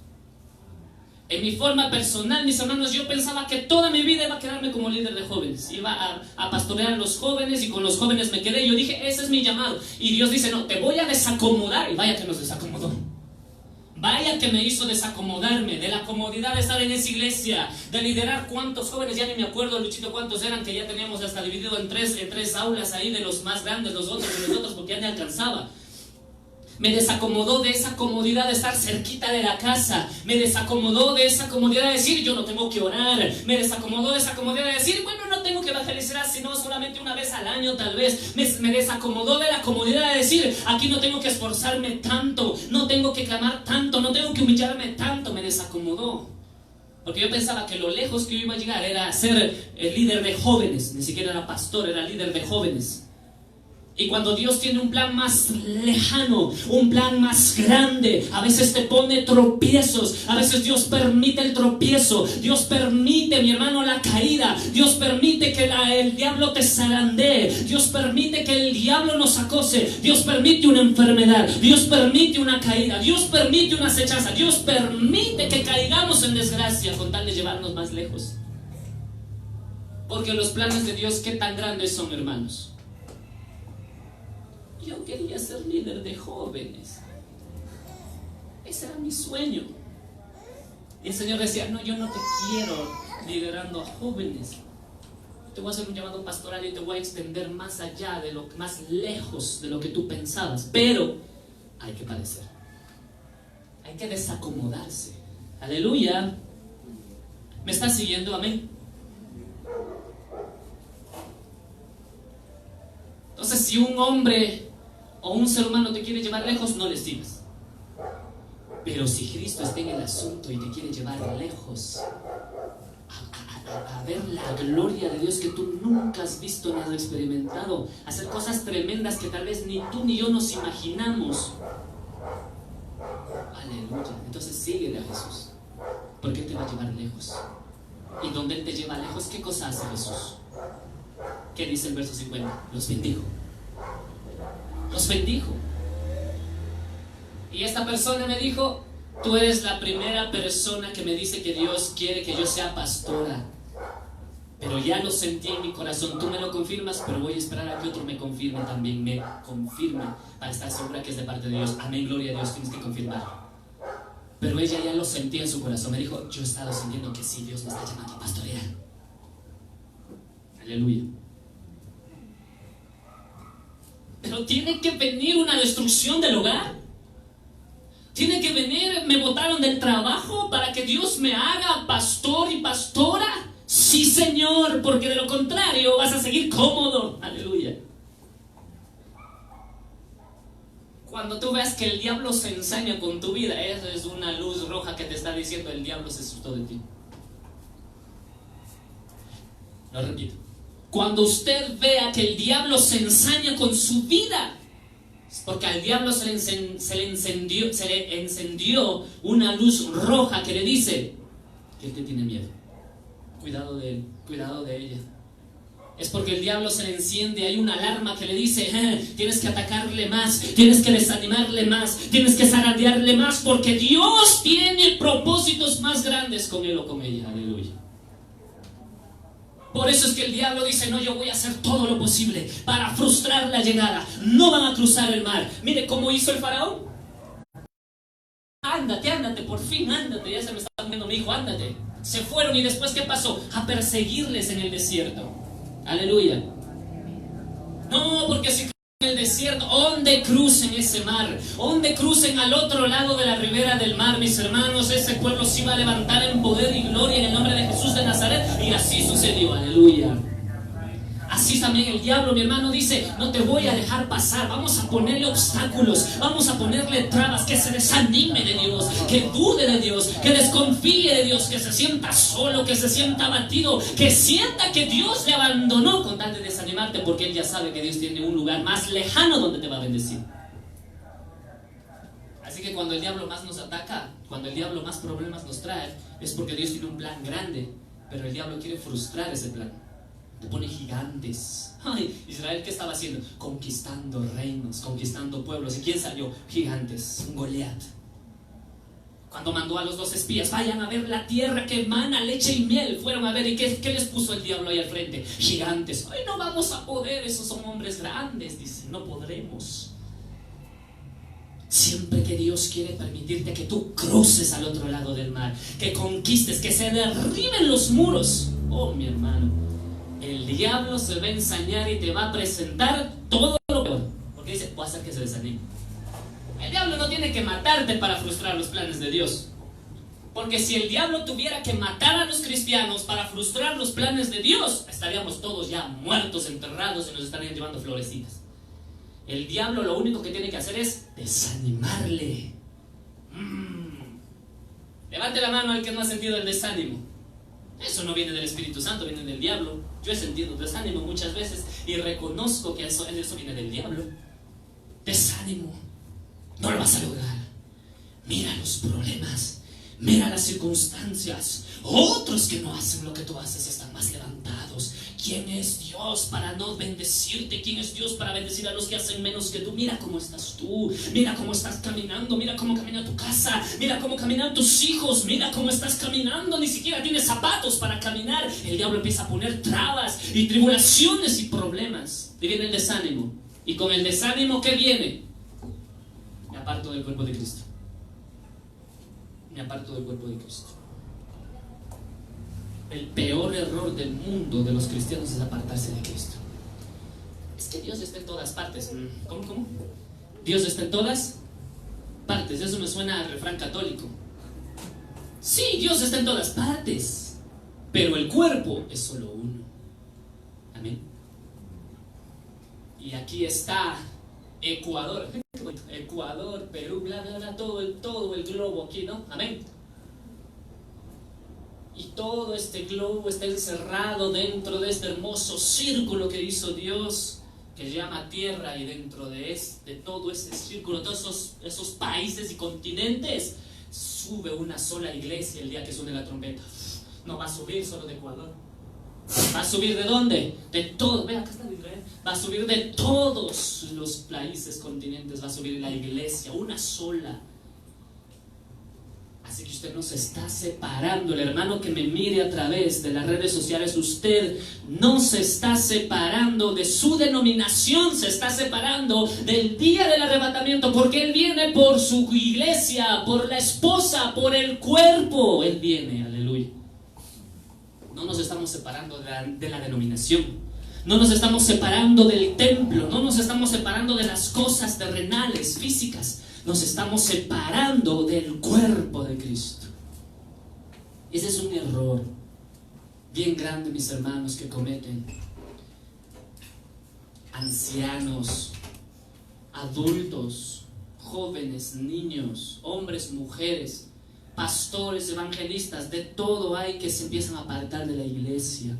Speaker 1: En mi forma personal, mis hermanos, yo pensaba que toda mi vida iba a quedarme como líder de jóvenes. Iba a pastorear a los jóvenes y con los jóvenes me quedé. Yo dije, ese es mi llamado. Y Dios dice, no, te voy a desacomodar. Y vaya que nos desacomodó. Vaya que me hizo desacomodarme de la comodidad de estar en esa iglesia, de liderar. ¿Cuántos jóvenes? Ya ni me acuerdo, Luchito, cuántos eran, que ya teníamos hasta dividido en tres aulas ahí, de los más grandes, los otros y los otros, porque ya ni alcanzaba. Me desacomodó de esa comodidad de estar cerquita de la casa. Me desacomodó de esa comodidad de decir, yo no tengo que orar. Me desacomodó de esa comodidad de decir, bueno, no tengo que evangelizar sino solamente una vez al año tal vez. Me desacomodó de la comodidad de decir, aquí no tengo que esforzarme tanto, no tengo que clamar tanto, no tengo que humillarme tanto. Me desacomodó, porque yo pensaba que lo lejos que yo iba a llegar era ser el líder de jóvenes. Ni siquiera era pastor, era líder de jóvenes. Y cuando Dios tiene un plan más lejano, un plan más grande, a veces te pone tropiezos, a veces Dios permite el tropiezo, Dios permite, mi hermano, la caída, Dios permite que el diablo te zarandee, Dios permite que el diablo nos acose, Dios permite una enfermedad, Dios permite una caída, Dios permite una acechanza, Dios permite que caigamos en desgracia con tal de llevarnos más lejos. Porque los planes de Dios, ¿qué tan grandes son, hermanos? Yo quería ser líder de jóvenes. Ese era mi sueño. Y el Señor decía, no, yo no te quiero liderando a jóvenes. Te voy a hacer un llamado pastoral y te voy a extender más allá, más lejos de lo que tú pensabas. Pero hay que padecer. Hay que desacomodarse. Aleluya. ¿Me estás siguiendo? Amén. Entonces, si un hombre o un ser humano te quiere llevar lejos, no le sigas. Pero si Cristo está en el asunto y te quiere llevar lejos a ver la gloria de Dios que tú nunca has visto ni has experimentado, hacer cosas tremendas que tal vez ni tú ni yo nos imaginamos, aleluya, entonces síguele a Jesús, porque Él te va a llevar lejos. Y donde Él te lleva lejos, ¿qué cosa hace Jesús? ¿Qué dice el verso 50? Los bendijo. Los bendijo. Y esta persona me dijo, tú eres la primera persona que me dice que Dios quiere que yo sea pastora. Pero ya lo sentí en mi corazón. Tú me lo confirmas, pero voy a esperar a que otro me confirme también. Me confirme para estar segura que es de parte de Dios. Amén, gloria a Dios, tienes que confirmar. Pero ella ya lo sentía en su corazón. Me dijo, yo he estado sintiendo que sí, Dios me está llamando a pastorear. Aleluya. Pero tiene que venir una destrucción del hogar. Tiene que venir, me botaron del trabajo para que Dios me haga pastor y pastora. Sí, Señor, porque de lo contrario vas a seguir cómodo. Aleluya. Cuando tú veas que el diablo se ensaña con tu vida, eso es una luz roja que te está diciendo, el diablo se asustó de ti. Lo repito. Cuando usted vea que el diablo se ensaña con su vida, es porque al diablo se le encendió una luz roja que le dice que él te tiene miedo. Cuidado de él, cuidado de ella. Es porque el diablo se le enciende, hay una alarma que le dice, tienes que atacarle más, tienes que desanimarle más, tienes que zarandearle más, porque Dios tiene propósitos más grandes con él o con ella. Aleluya. Por eso es que el diablo dice, no, yo voy a hacer todo lo posible para frustrar la llegada. No van a cruzar el mar. Mire cómo hizo el faraón. Ándate, por fin ándate. Ya se me está muriendo mi hijo, ándate. Se fueron y después, ¿qué pasó? A perseguirles en el desierto. Aleluya. No, porque si en el desierto, donde crucen ese mar, donde crucen al otro lado de la ribera del mar, mis hermanos, ese pueblo se iba a levantar en poder y gloria en el nombre de Jesús de Nazaret. Y así sucedió, aleluya. Así Así también el diablo, mi hermano, dice: no te voy a dejar pasar, vamos a ponerle obstáculos, vamos a ponerle trabas, que se desanime de Dios, que dude de Dios, que desconfíe de Dios, que se sienta solo, que se sienta abatido, que sienta que Dios le abandonó, con tal de desanimarte, porque él ya sabe que Dios tiene un lugar más lejano donde te va a bendecir. Así que cuando el diablo más nos ataca, cuando el diablo más problemas nos trae, es porque Dios tiene un plan grande, pero el diablo quiere frustrar ese plan. Te pone gigantes. Ay, Israel, ¿qué estaba haciendo? Conquistando reinos, conquistando pueblos. ¿Y quién salió? Gigantes, un Goliat. Cuando mandó a los 2 espías: vayan a ver la tierra que emana leche y miel, fueron a ver, ¿y qué les puso el diablo ahí al frente? Gigantes. Ay, no vamos a poder, esos son hombres grandes. Dice: no podremos. Siempre que Dios quiere permitirte que tú cruces al otro lado del mar, que conquistes, que se derriben los muros, oh mi hermano, el diablo se va a ensañar y te va a presentar todo lo peor, porque dice: voy a hacer que se desanime. El diablo no tiene que matarte para frustrar los planes de Dios, porque si el diablo tuviera que matar a los cristianos para frustrar los planes de Dios, estaríamos todos ya muertos, enterrados, y nos estarían llevando florecitas. El diablo lo único que tiene que hacer es desanimarle. Levante la mano al que no ha sentido el desánimo. Eso no viene del Espíritu Santo, viene del diablo. Yo he sentido desánimo muchas veces y reconozco que eso viene del diablo. Desánimo. No lo vas a lograr. Mira los problemas, mira las circunstancias. Otros que no hacen lo que tú haces están más levantados. ¿Quién es Dios para no bendecirte? ¿Quién es Dios para bendecir a los que hacen menos que tú? Mira cómo estás tú, mira cómo estás caminando, mira cómo camina tu casa, mira cómo caminan tus hijos, mira cómo estás caminando, ni siquiera tienes zapatos para caminar. El diablo empieza a poner trabas y tribulaciones y problemas. Y viene el desánimo. Y con el desánimo, ¿qué viene? Me aparto del cuerpo de Cristo. Me aparto del cuerpo de Cristo. El peor error del mundo de los cristianos es apartarse de Cristo. Es que Dios está en todas partes. ¿Cómo? Dios está en todas partes. Eso me suena a refrán católico. Sí, Dios está en todas partes, pero el cuerpo es solo uno. Amén. Y aquí está Ecuador, Perú, bla, bla, bla, todo el globo aquí, ¿no? Amén. Y todo este globo está encerrado dentro de este hermoso círculo que hizo Dios, que llama tierra, y dentro de todo ese círculo, todos esos países y continentes, sube una sola iglesia el día que suene la trompeta. No va a subir solo de Ecuador. ¿Va a subir de dónde? De todo. Ve, acá está Israel. Va a subir de todos los países, continentes. Va a subir la iglesia, una sola. Así que usted no se está separando. El hermano que me mire a través de las redes sociales, usted no se está separando de su denominación, se está separando del día del arrebatamiento, porque Él viene por su iglesia, por la esposa, por el cuerpo. Él viene, aleluya. No nos estamos separando de la denominación, no nos estamos separando del templo, no nos estamos separando de las cosas terrenales, físicas. Nos estamos separando del cuerpo de Cristo. Ese es un error bien grande, mis hermanos, que cometen ancianos, adultos, jóvenes, niños, hombres, mujeres, pastores, evangelistas, de todo hay, que se empiezan a apartar de la iglesia,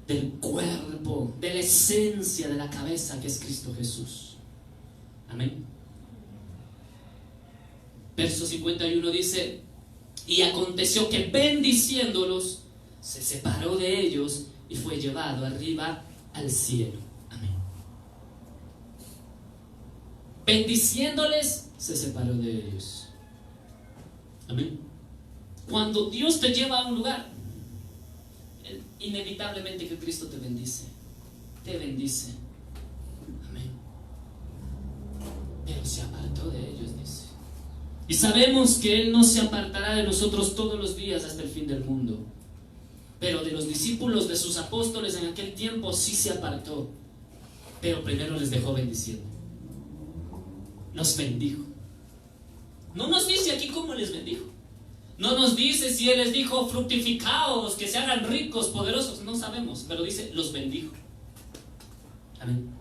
Speaker 1: del cuerpo, de la esencia de la cabeza que es Cristo Jesús. Amén. Verso 51 dice: y aconteció que bendiciéndolos, se separó de ellos y fue llevado arriba al cielo. Amén. Bendiciéndoles, se separó de ellos. Amén. Cuando Dios te lleva a un lugar, inevitablemente que Cristo te bendice. Te bendice. Amén. Pero se apartó de ellos, dice. Y sabemos que Él no se apartará de nosotros todos los días hasta el fin del mundo. Pero de los discípulos, de sus apóstoles en aquel tiempo, sí se apartó. Pero primero les dejó bendiciendo. Los bendijo. No nos dice aquí cómo les bendijo. No nos dice si Él les dijo: fructificaos, que se hagan ricos, poderosos. No sabemos, pero dice: los bendijo. Amén.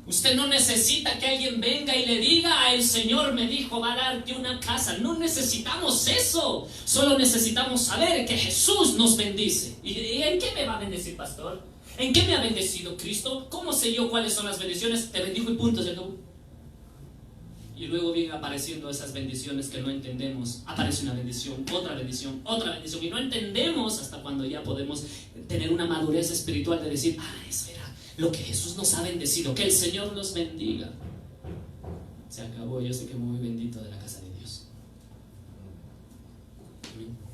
Speaker 1: Usted no necesita que alguien venga y le diga: el Señor me dijo, va a darte una casa. No necesitamos eso. Solo necesitamos saber que Jesús nos bendice. ¿Y en qué me va a bendecir, pastor? ¿En qué me ha bendecido Cristo? ¿Cómo sé yo cuáles son las bendiciones? Te bendijo y punto, ¿cierto? Y luego vienen apareciendo esas bendiciones que no entendemos. Aparece una bendición, otra bendición, otra bendición. Y no entendemos hasta cuando ya podemos tener una madurez espiritual de decir: eso era lo que Jesús nos ha bendecido. Que el Señor los bendiga. Se acabó. Yo sé que muy bendito de la casa de Dios. Amén.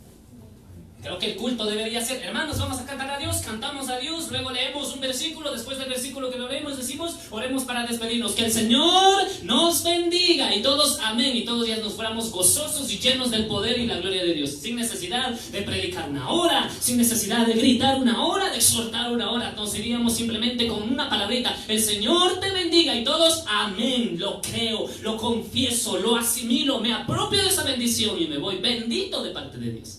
Speaker 1: Creo que el culto debería ser: hermanos, vamos a cantar a Dios, cantamos a Dios, luego leemos un versículo, después del versículo que lo leemos decimos: oremos para despedirnos, que el Señor nos bendiga, y todos amén, y todos ya nos fuéramos gozosos y llenos del poder y la gloria de Dios, sin necesidad de predicar una hora, sin necesidad de gritar una hora, de exhortar una hora. Nos iríamos simplemente con una palabrita: el Señor te bendiga, y todos amén. Lo creo, lo confieso, lo asimilo, me apropio de esa bendición y me voy bendito de parte de Dios.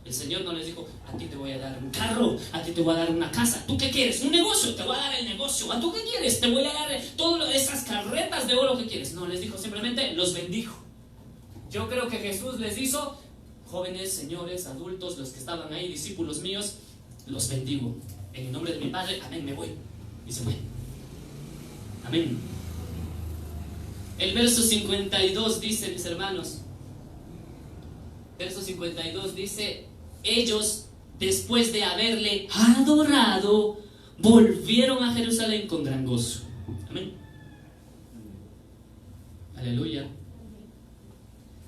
Speaker 1: El Señor no les dijo: a ti te voy a dar un carro, a ti te voy a dar una casa. ¿Tú qué quieres? Un negocio, te voy a dar el negocio. ¿A tú qué quieres? Te voy a dar todas esas carretas de oro que quieres. No, les dijo simplemente, los bendijo. Yo creo que Jesús les hizo: jóvenes, señores, adultos, los que estaban ahí, discípulos míos, los bendigo. En el nombre de mi Padre, amén, me voy. Y se fue. Amén. El verso 52 dice, mis hermanos, verso 52 dice: ellos, después de haberle adorado, volvieron a Jerusalén con gran gozo. Amén. Aleluya.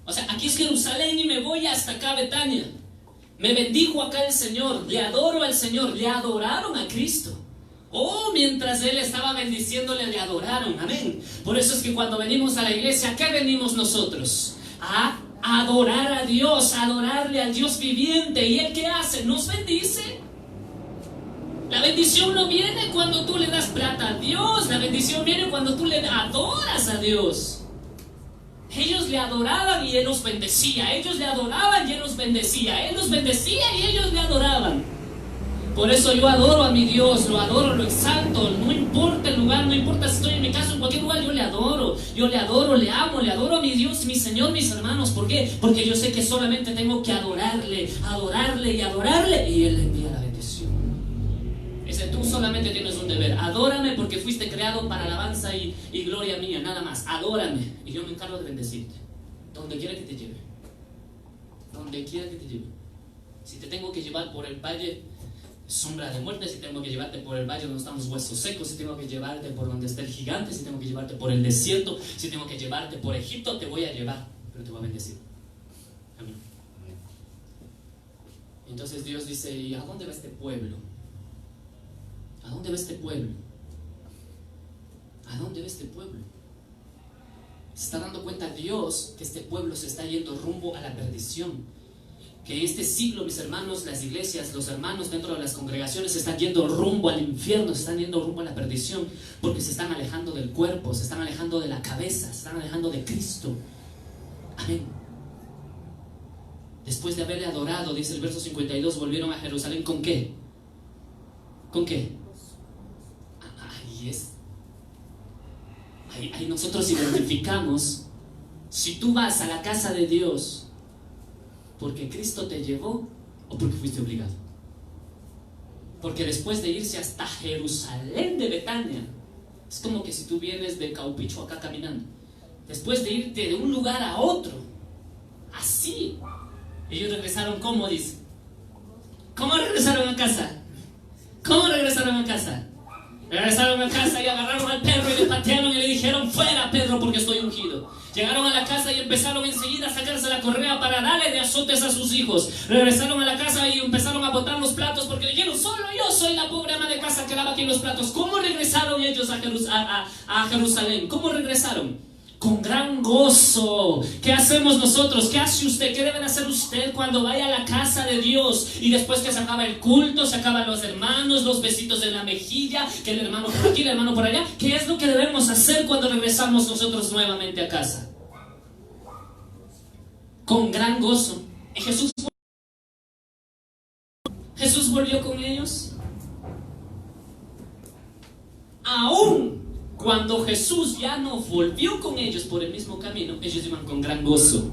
Speaker 1: O sea, aquí es Jerusalén y me voy hasta acá, Betania. Me bendijo acá el Señor, le adoro al Señor, le adoraron a Cristo. Oh, mientras Él estaba bendiciéndole, le adoraron. Amén. Por eso es que cuando venimos a la iglesia, ¿a qué venimos nosotros? A adorar a Dios, a adorarle al Dios viviente. ¿Y Él qué hace? Nos bendice. La bendición no viene cuando tú le das plata a Dios. La bendición viene cuando tú le adoras a Dios. Ellos le adoraban y Él los bendecía. Ellos le adoraban y Él los bendecía. Él los bendecía y ellos le adoraban. Por eso yo adoro a mi Dios, lo adoro, lo exalto. No importa el lugar, no importa si estoy en mi casa o en cualquier lugar, yo le adoro, le amo, le adoro a mi Dios, mi Señor, mis hermanos. ¿Por qué? Porque yo sé que solamente tengo que adorarle, adorarle y adorarle, y Él le envía la bendición. Ese tú solamente tienes un deber: adórame, porque fuiste creado para alabanza y gloria mía, nada más. Adórame y yo me encargo de bendecirte, donde quiera que te lleve, donde quiera que te lleve. Si te tengo que llevar por el valle sombra de muerte, si tengo que llevarte por el valle donde están los huesos secos, si tengo que llevarte por donde está el gigante, si tengo que llevarte por el desierto, si tengo que llevarte por Egipto, te voy a llevar, pero te voy a bendecir. Amén. Entonces Dios dice: ¿y a dónde va este pueblo? ¿A dónde va este pueblo? ¿A dónde va este pueblo? Se está dando cuenta Dios que este pueblo se está yendo rumbo a la perdición. Que en este siglo, mis hermanos, las iglesias, los hermanos dentro de las congregaciones se están yendo rumbo al infierno, se están yendo rumbo a la perdición, porque se están alejando del cuerpo, se están alejando de la cabeza, se están alejando de Cristo. Amén. Después de haberle adorado, dice el verso 52, volvieron a Jerusalén. ¿Con qué? ¿Con qué? Ahí es. Ahí nosotros identificamos. Si tú vas a la casa de Dios porque Cristo te llevó o porque fuiste obligado. Porque después de irse hasta Jerusalén de Betania, es como que si tú vienes de Caupicho acá caminando, después de irte de un lugar a otro, así, ellos regresaron. ¿Cómo dice? ¿Cómo regresaron a casa? ¿Cómo regresaron a casa? Regresaron a casa y agarraron al perro y le patearon y le dijeron: fuera, Pedro, porque estoy ungido. Llegaron a la casa y empezaron enseguida a sacarse la correa para darle de azotes a sus hijos. Regresaron a la casa y empezaron a botar los platos porque dijeron: solo yo soy la pobre ama de casa que lava aquí los platos. ¿Cómo regresaron ellos a Jerusalén? ¿Cómo regresaron? Con gran gozo. ¿Qué hacemos nosotros? ¿Qué hace usted? ¿Qué debe hacer usted cuando vaya a la casa de Dios? Y después que se acaba el culto, se acaban los hermanos, los besitos en la mejilla, que el hermano por aquí, el hermano por allá. ¿Qué es lo que debemos hacer cuando regresamos nosotros nuevamente a casa? Con gran gozo. ¿Y Jesús volvió con ellos? aún cuando Jesús ya no volvió con ellos por el mismo camino, ellos iban con gran gozo.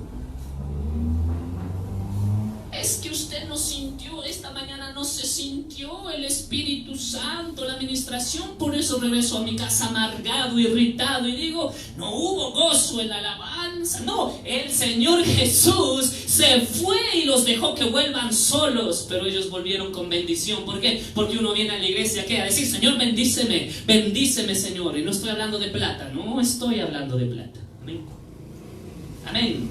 Speaker 1: Es que usted no sintió, esta mañana no se sintió el Espíritu Santo, la administración, por eso regreso a mi casa amargado, irritado, y digo, no hubo gozo en la alabanza. No, el Señor Jesús se fue y los dejó que vuelvan solos, pero ellos volvieron con bendición. ¿Por qué? Porque uno viene a la iglesia, ¿qué? A decir, Señor, bendíceme, Señor. Y no estoy hablando de plata, no estoy hablando de plata. Amén. Amén.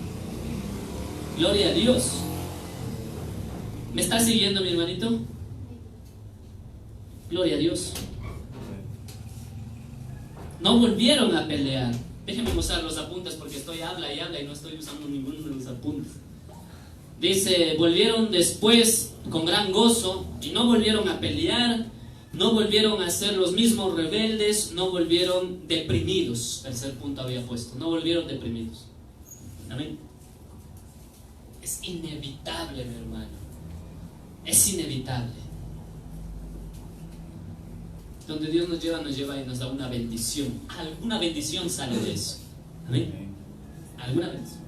Speaker 1: Gloria a Dios. ¿Me está siguiendo, mi hermanito? Gloria a Dios. No volvieron a pelear. Déjenme usar los apuntes porque estoy habla y no estoy usando ninguno de los apuntes. Dice, volvieron después con gran gozo y no volvieron a pelear, no volvieron a ser los mismos rebeldes, no volvieron deprimidos. Tercer punto había puesto, no volvieron deprimidos. Amén. Es inevitable, mi hermano. Es inevitable. Donde Dios nos lleva y nos da una bendición. Alguna bendición sale de eso. Amén. Alguna bendición.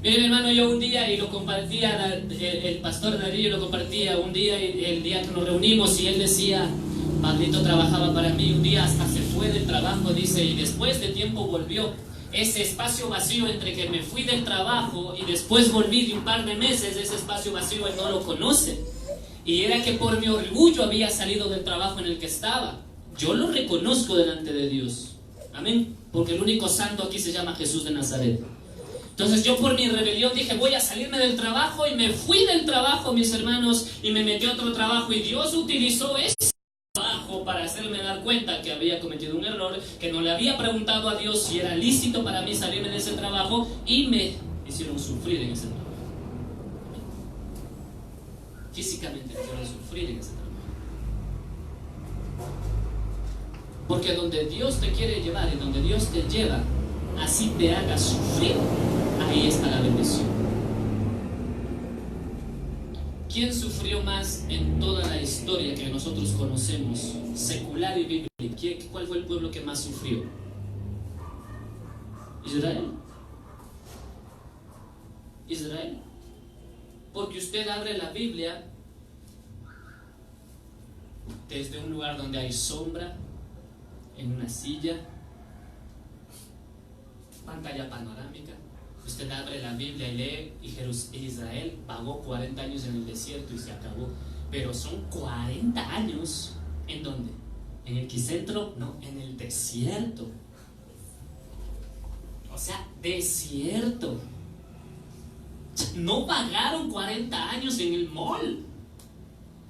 Speaker 1: Miren, hermano, yo un día, y lo compartía, el pastor Darío lo compartía un día, el día que nos reunimos, y él decía, Pablito trabajaba para mí, un día hasta se fue del trabajo, dice, y después de tiempo volvió. Ese espacio vacío entre que me fui del trabajo y después volví de un par de meses, ese espacio vacío él no lo conoce. Y era que por mi orgullo había salido del trabajo en el que estaba. Yo lo reconozco delante de Dios. Amén. Porque el único santo aquí se llama Jesús de Nazaret. Entonces yo por mi rebelión dije, voy a salirme del trabajo, y me fui del trabajo, mis hermanos, y me metí a otro trabajo, y Dios utilizó ese trabajo para hacerme dar cuenta que había cometido un error, que no le había preguntado a Dios si era lícito para mí salirme de ese trabajo, y me hicieron sufrir en ese trabajo. Físicamente me hicieron sufrir en ese trabajo. Porque donde Dios te quiere llevar y donde Dios te lleva, así te haga sufrir, ahí está la bendición. ¿Quién sufrió más en toda la historia que nosotros conocemos, secular y bíblica? ¿Cuál fue el pueblo que más sufrió? Israel. Israel. Porque usted abre la Biblia desde un lugar donde hay sombra, en una silla, pantalla panorámica. Usted abre la Biblia y lee, y Israel pagó 40 años en el desierto y se acabó. Pero son 40 años, ¿en dónde? ¿En el Quicentro? No, en el desierto. O sea, desierto. No pagaron 40 años en el mall.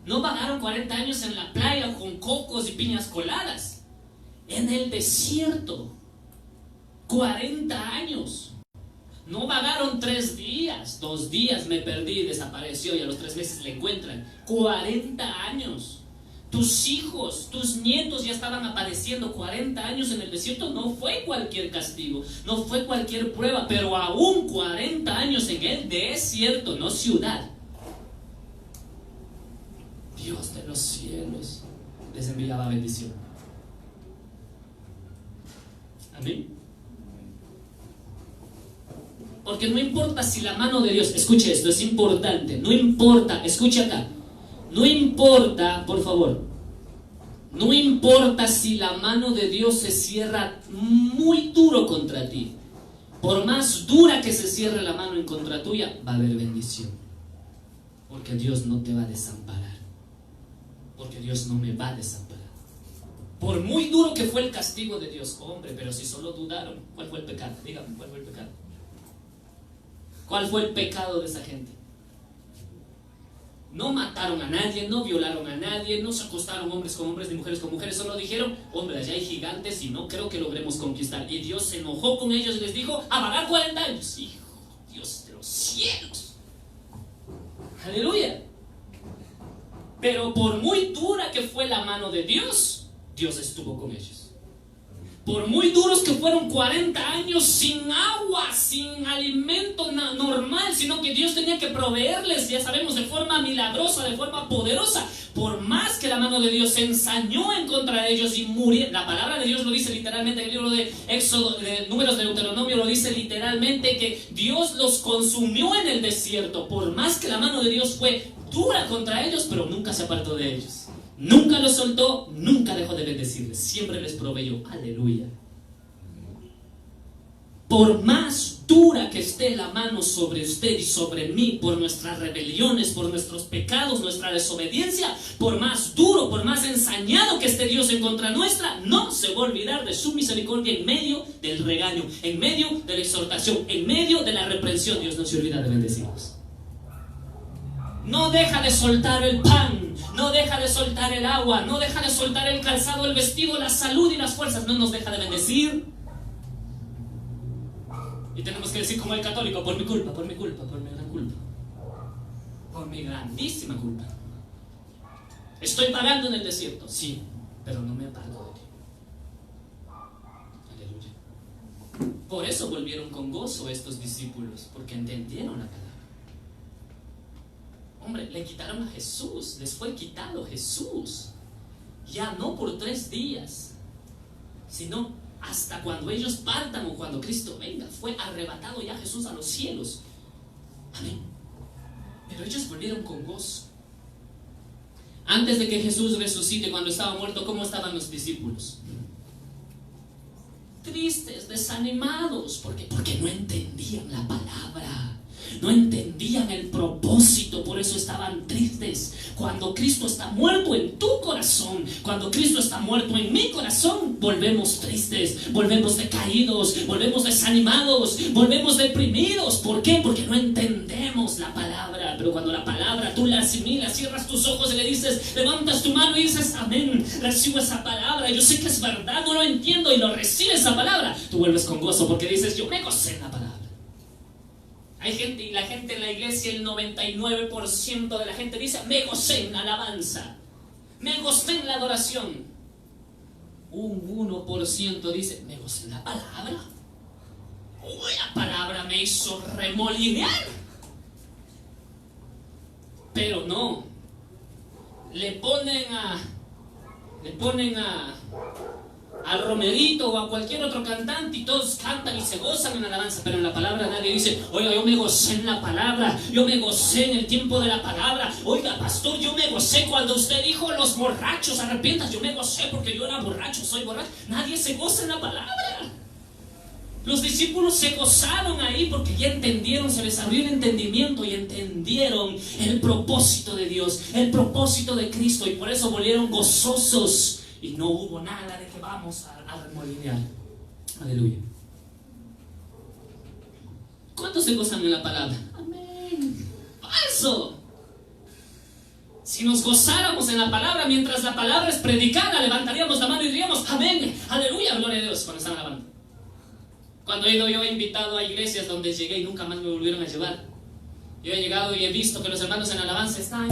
Speaker 1: No pagaron 40 años en la playa con cocos y piñas coladas. En el desierto. 40 años. No vagaron 3 días, 2 días me perdí, desapareció, y a los 3 meses le encuentran. 40 años. Tus hijos, tus nietos ya estaban apareciendo. 40 años en el desierto no fue cualquier castigo, no fue cualquier prueba, pero aún 40 años en el desierto, no ciudad. Dios de los cielos les enviaba bendición. Amén. Porque no importa si la mano de Dios, escuche esto, es importante, no importa, escuche acá, no importa, por favor, no importa si la mano de Dios se cierra muy duro contra ti, por más dura que se cierre la mano en contra tuya, va a haber bendición, porque Dios no te va a desamparar, porque Dios no me va a desamparar. Por muy duro que fue el castigo de Dios, hombre, pero si solo dudaron, ¿cuál fue el pecado? Dígame, ¿cuál fue el pecado? ¿Cuál fue el pecado de esa gente? No mataron a nadie, no violaron a nadie, no se acostaron hombres con hombres ni mujeres con mujeres, solo dijeron, hombre, allá hay gigantes y no creo que logremos conquistar. Y Dios se enojó con ellos y les dijo, a vagar 40 años. Hijo, Dios de los cielos. Aleluya. Pero por muy dura que fue la mano de Dios, Dios estuvo con ellos. Por muy duros que fueron 40 años sin agua, sin alimento normal, sino que Dios tenía que proveerles, ya sabemos, de forma milagrosa, de forma poderosa. Por más que la mano de Dios se ensañó en contra de ellos y murieron, la palabra de Dios lo dice literalmente en el libro de Éxodo, de Números, de Deuteronomio, lo dice literalmente que Dios los consumió en el desierto. Por más que la mano de Dios fue dura contra ellos, pero nunca se apartó de ellos. Nunca los soltó, nunca dejó de bendecirles, siempre les proveyó. Aleluya. Por más dura que esté la mano sobre usted y sobre mí, por nuestras rebeliones, por nuestros pecados, nuestra desobediencia, por más duro, por más ensañado que esté Dios en contra nuestra, no se va a olvidar de su misericordia en medio del regaño, en medio de la exhortación, en medio de la reprensión. Dios no se olvida de bendecirnos. No deja de soltar el pan, no deja de soltar el agua, no deja de soltar el calzado, el vestido, la salud y las fuerzas. No nos deja de bendecir. Y tenemos que decir como el católico: por mi culpa, por mi culpa, por mi gran culpa, por mi grandísima culpa. Estoy pagando en el desierto, sí, pero no me aparto de ti. Aleluya. Por eso volvieron con gozo estos discípulos, porque entendieron la palabra. Hombre, le quitaron a Jesús, les fue quitado Jesús. Ya no por 3 días, sino hasta cuando ellos partan o cuando Cristo venga. Fue arrebatado ya Jesús a los cielos. Amén. Pero ellos volvieron con gozo. Antes de que Jesús resucite, cuando estaba muerto, ¿cómo estaban los discípulos? Tristes, desanimados. Porque no entendían la palabra. No entendían el propósito, por eso estaban tristes. Cuando Cristo está muerto en tu corazón, cuando Cristo está muerto en mi corazón, volvemos tristes, volvemos decaídos, volvemos desanimados, volvemos deprimidos. ¿Por qué? Porque no entendemos la palabra. Pero cuando la palabra tú la asimilas, cierras tus ojos y le dices, levantas tu mano y dices, amén, recibo esa palabra, yo sé que es verdad, no lo entiendo, y lo recibes esa palabra, tú vuelves con gozo porque dices, yo me gocé en la palabra. Hay gente, y la gente en la iglesia, el 99% de la gente dice, me gocé en la alabanza, me gocé en la adoración. Un 1% dice, me gocé en la palabra. Uy, la palabra me hizo remolinear. Pero no, le ponen al Romerito o a cualquier otro cantante y todos cantan y se gozan en alabanza, pero en la palabra nadie dice, oiga, yo me gocé en la palabra, yo me gocé en el tiempo de la palabra, oiga, pastor, yo me gocé cuando usted dijo los borrachos arrepientas, yo me gocé porque yo era borracho, soy borracho. Nadie se goza en la palabra. Los discípulos se gozaron ahí porque ya entendieron, se les abrió el entendimiento y entendieron el propósito de Dios, el propósito de Cristo, y por eso volvieron gozosos. Y no hubo nada de que vamos a remolinear. Aleluya. ¿Cuántos se gozan en la palabra? Amén. Falso. Si nos gozáramos en la palabra mientras la palabra es predicada, levantaríamos la mano y diríamos, amén, aleluya, gloria a Dios, cuando están alabando. Cuando he ido yo he invitado a iglesias donde llegué y nunca más me volvieron a llevar. Yo he llegado y he visto que los hermanos en alabanza están...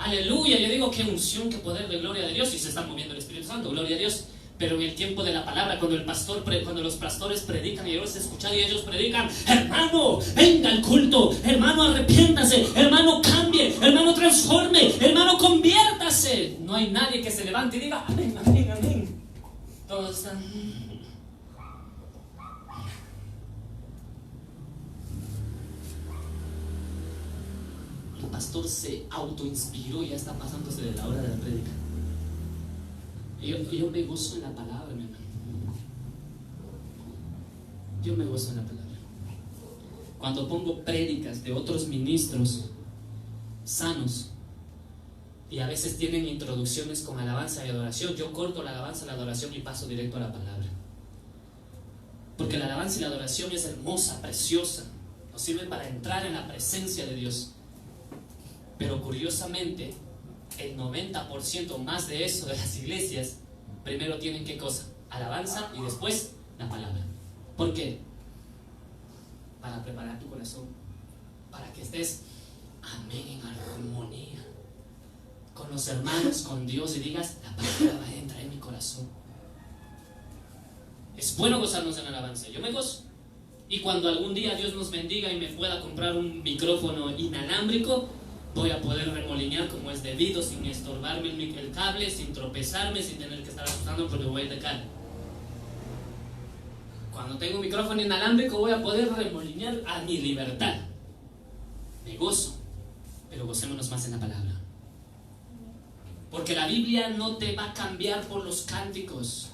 Speaker 1: Aleluya, yo digo qué unción, qué poder de gloria de Dios, y se está moviendo el Espíritu Santo, gloria a Dios. Pero en el tiempo de la palabra, cuando los pastores predican y yo los he escuchado y ellos predican, hermano, venga al culto, hermano, arrepiéntase, hermano, cambie, hermano, transforme, hermano, conviértase. No hay nadie que se levante y diga, amén, amén, amén. Todos están... El pastor se autoinspiró y ya está pasándose de la hora de la prédica. Yo me gozo en la palabra, mi hermano. Yo me gozo en la palabra. Cuando pongo prédicas de otros ministros sanos y a veces tienen introducciones con alabanza y adoración, yo corto la alabanza y la adoración y paso directo a la palabra. Porque la alabanza y la adoración es hermosa, preciosa, nos sirve para entrar en la presencia de Dios. Pero curiosamente, el 90% más de eso de las iglesias, primero tienen ¿qué cosa? Alabanza y después la palabra. ¿Por qué? Para preparar tu corazón, para que estés, amén, en armonía. con los hermanos, con Dios, y digas, la palabra va a entrar en mi corazón. Es bueno gozarnos en alabanza. Yo me gozo. Y cuando algún día Dios nos bendiga y me pueda comprar un micrófono inalámbrico, voy a poder remolinear como es debido, sin estorbarme el cable, sin tropezarme, sin tener que estar asustando porque voy a decaer. Cuando tengo un micrófono inalámbrico voy a poder remolinear a mi libertad. Me gozo, pero gocémonos más en la palabra. Porque la Biblia no te va a cambiar por los cánticos.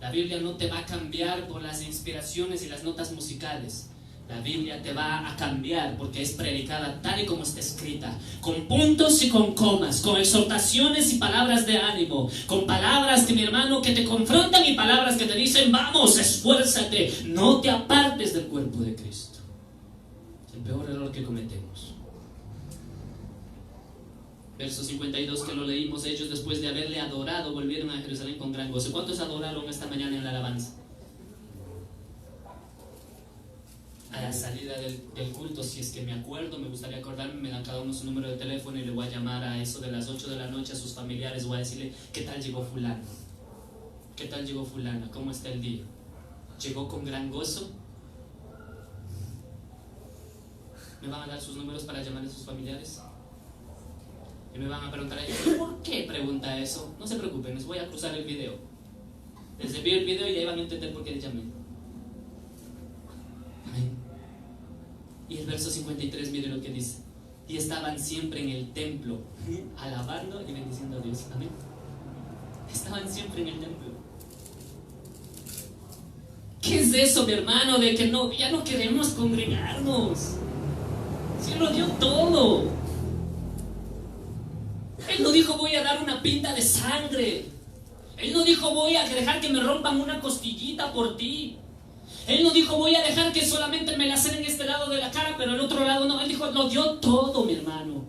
Speaker 1: La Biblia no te va a cambiar por las inspiraciones y las notas musicales. La Biblia te va a cambiar porque es predicada tal y como está escrita, con puntos y con comas, con exhortaciones y palabras de ánimo, con palabras que, mi hermano, que te confrontan y palabras que te dicen, vamos, esfuérzate, no te apartes del cuerpo de Cristo. Es el peor error que cometemos. Verso 52 que lo leímos, ellos después de haberle adorado volvieron a Jerusalén con gran gozo. ¿Cuántos adoraron esta mañana en la alabanza? A la salida del culto, si es que me acuerdo, me gustaría acordarme, me dan cada uno su número de teléfono y le voy a llamar a eso de las 8 de la noche a sus familiares, voy a decirle, ¿qué tal llegó fulano? ¿Qué tal llegó fulana? ¿Cómo está el día? ¿Llegó con gran gozo? ¿Me van a dar sus números para llamar a sus familiares? Y me van a preguntar a ellos, ¿por qué pregunta eso? No se preocupen, les voy a cruzar el video. Les envío el video y ahí van a entender por qué les llamé. Amén. Y el verso 53, mire lo que dice. Y estaban siempre en el templo, alabando y bendiciendo a Dios. Amén. Estaban siempre en el templo. ¿Qué es eso, mi hermano? De que no, ya no queremos congregarnos. Si Él lo dio todo. Él no dijo voy a dar una pinta de sangre. Él no dijo voy a dejar que me rompan una costillita por ti. Él no dijo voy a dejar que solamente me laceren este lado de la cara, pero el otro lado no. Él dijo lo dio todo, mi hermano.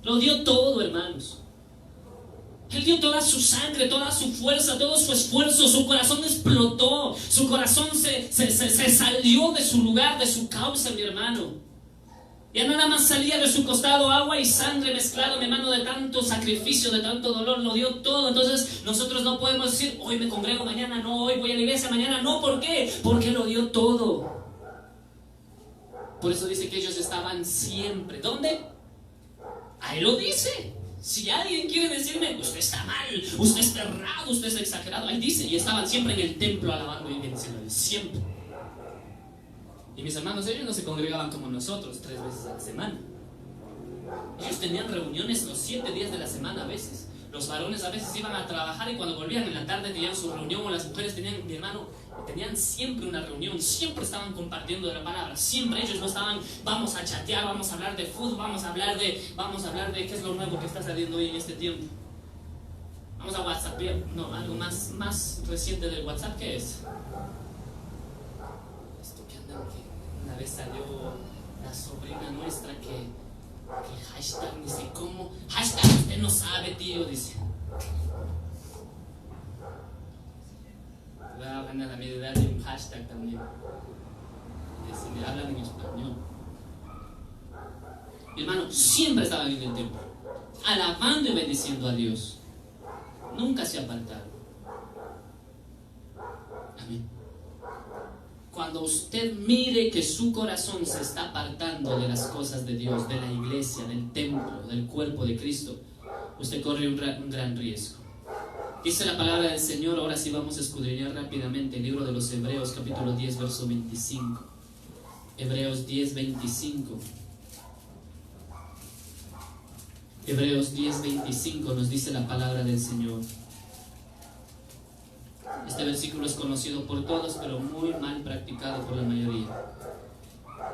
Speaker 1: Lo dio todo, hermanos. Él dio toda su sangre, toda su fuerza, todo su esfuerzo. Su corazón explotó. Su corazón se salió de su lugar, de su causa, mi hermano. Ya nada más salía de su costado agua y sangre mezclado, mi hermano, de tanto sacrificio, de tanto dolor, lo dio todo. Entonces nosotros no podemos decir, hoy me congrego, mañana no, hoy voy a la iglesia, mañana no. ¿Por qué? Porque lo dio todo. Por eso dice que ellos estaban siempre. ¿Dónde? Ahí lo dice. Si alguien quiere decirme, usted está mal, usted está errado, usted está exagerado, ahí dice, y estaban siempre en el templo alabando y bendiciendo, siempre. Y mis hermanos, ellos no se congregaban como nosotros 3 veces a la semana. Ellos tenían reuniones los 7 días de la semana a veces. Los varones a veces iban a trabajar y cuando volvían en la tarde tenían su reunión, o las mujeres tenían, mi hermano, tenían siempre una reunión, siempre estaban compartiendo de la palabra, siempre. Ellos no estaban, vamos a chatear, vamos a hablar de fútbol, vamos a hablar de qué es lo nuevo que está saliendo hoy en este tiempo. Vamos a WhatsApp, no, algo más reciente del WhatsApp, ¿qué es? Una vez salió la sobrina nuestra que hashtag, ni sé cómo, hashtag usted no sabe, tío, dice. Van a la media edad de un hashtag también. Me hablan en español. Mi hermano, siempre estaban en el templo, alabando y bendiciendo a Dios. Nunca se apartaron. Amén. Cuando usted mire que su corazón se está apartando de las cosas de Dios, de la iglesia, del templo, del cuerpo de Cristo, usted corre un gran riesgo. Dice la palabra del Señor, ahora sí vamos a escudriñar rápidamente el libro de los Hebreos, capítulo 10, verso 25. Hebreos 10, 25. Hebreos 10, 25 nos dice la palabra del Señor. Este versículo es conocido por todos, pero muy mal practicado por la mayoría.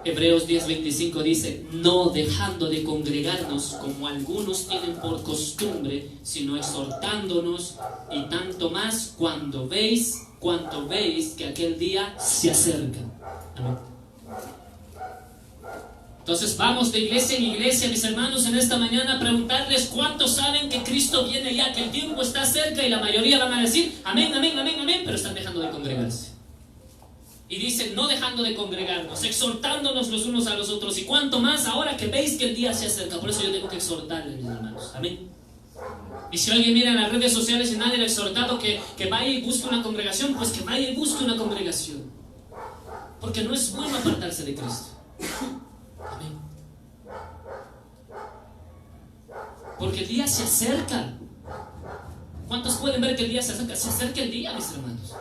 Speaker 1: Hebreos 10:25 dice: no dejando de congregarnos como algunos tienen por costumbre, sino exhortándonos, y tanto más cuanto veis que aquel día se acerca. Amén. Entonces vamos de iglesia en iglesia, mis hermanos, en esta mañana a preguntarles cuántos saben que Cristo viene ya, que el tiempo está cerca, y la mayoría van a decir amén, amén, amén, amén, pero están dejando de congregarse. Y dicen no dejando de congregarnos, exhortándonos los unos a los otros, y cuánto más ahora que veis que el día se acerca. Por eso yo tengo que exhortarles, mis hermanos. Amén. Y si alguien mira en las redes sociales y nadie le ha exhortado que vaya y busque una congregación, pues que vaya y busque una congregación. Porque no es bueno apartarse de Cristo. Amén. Porque el día se acerca. ¿Cuántos pueden ver que el día se acerca? Se acerca el día, mis hermanos.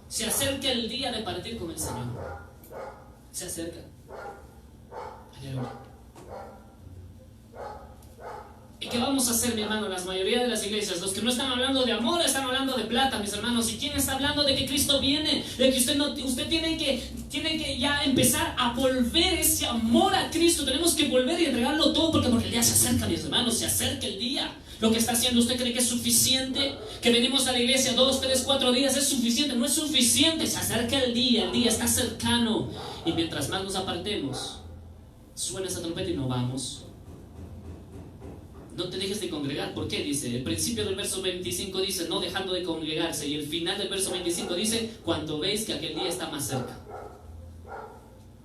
Speaker 1: Se acerca el día de partir con el Señor. Se acerca. Aleluya. ¿Y qué vamos a hacer, mi hermano? La mayoría de las iglesias, los que no están hablando de amor, están hablando de plata, mis hermanos. ¿Y quién está hablando de que Cristo viene? De que usted tiene que ya empezar a volver ese amor a Cristo. Tenemos que volver y entregarlo todo porque el día se acerca, mis hermanos. Se acerca el día. Lo que está haciendo, ¿usted cree que es suficiente? Que venimos a la iglesia 2, 3, 4 días, ¿es suficiente? No es suficiente. Se acerca el día está cercano. Y mientras más nos apartemos, suena esa trompeta y no vamos. No te dejes de congregar. ¿Por qué? Dice, el principio del verso 25 dice, no dejando de congregarse. Y el final del verso 25 dice, cuando veis que aquel día está más cerca.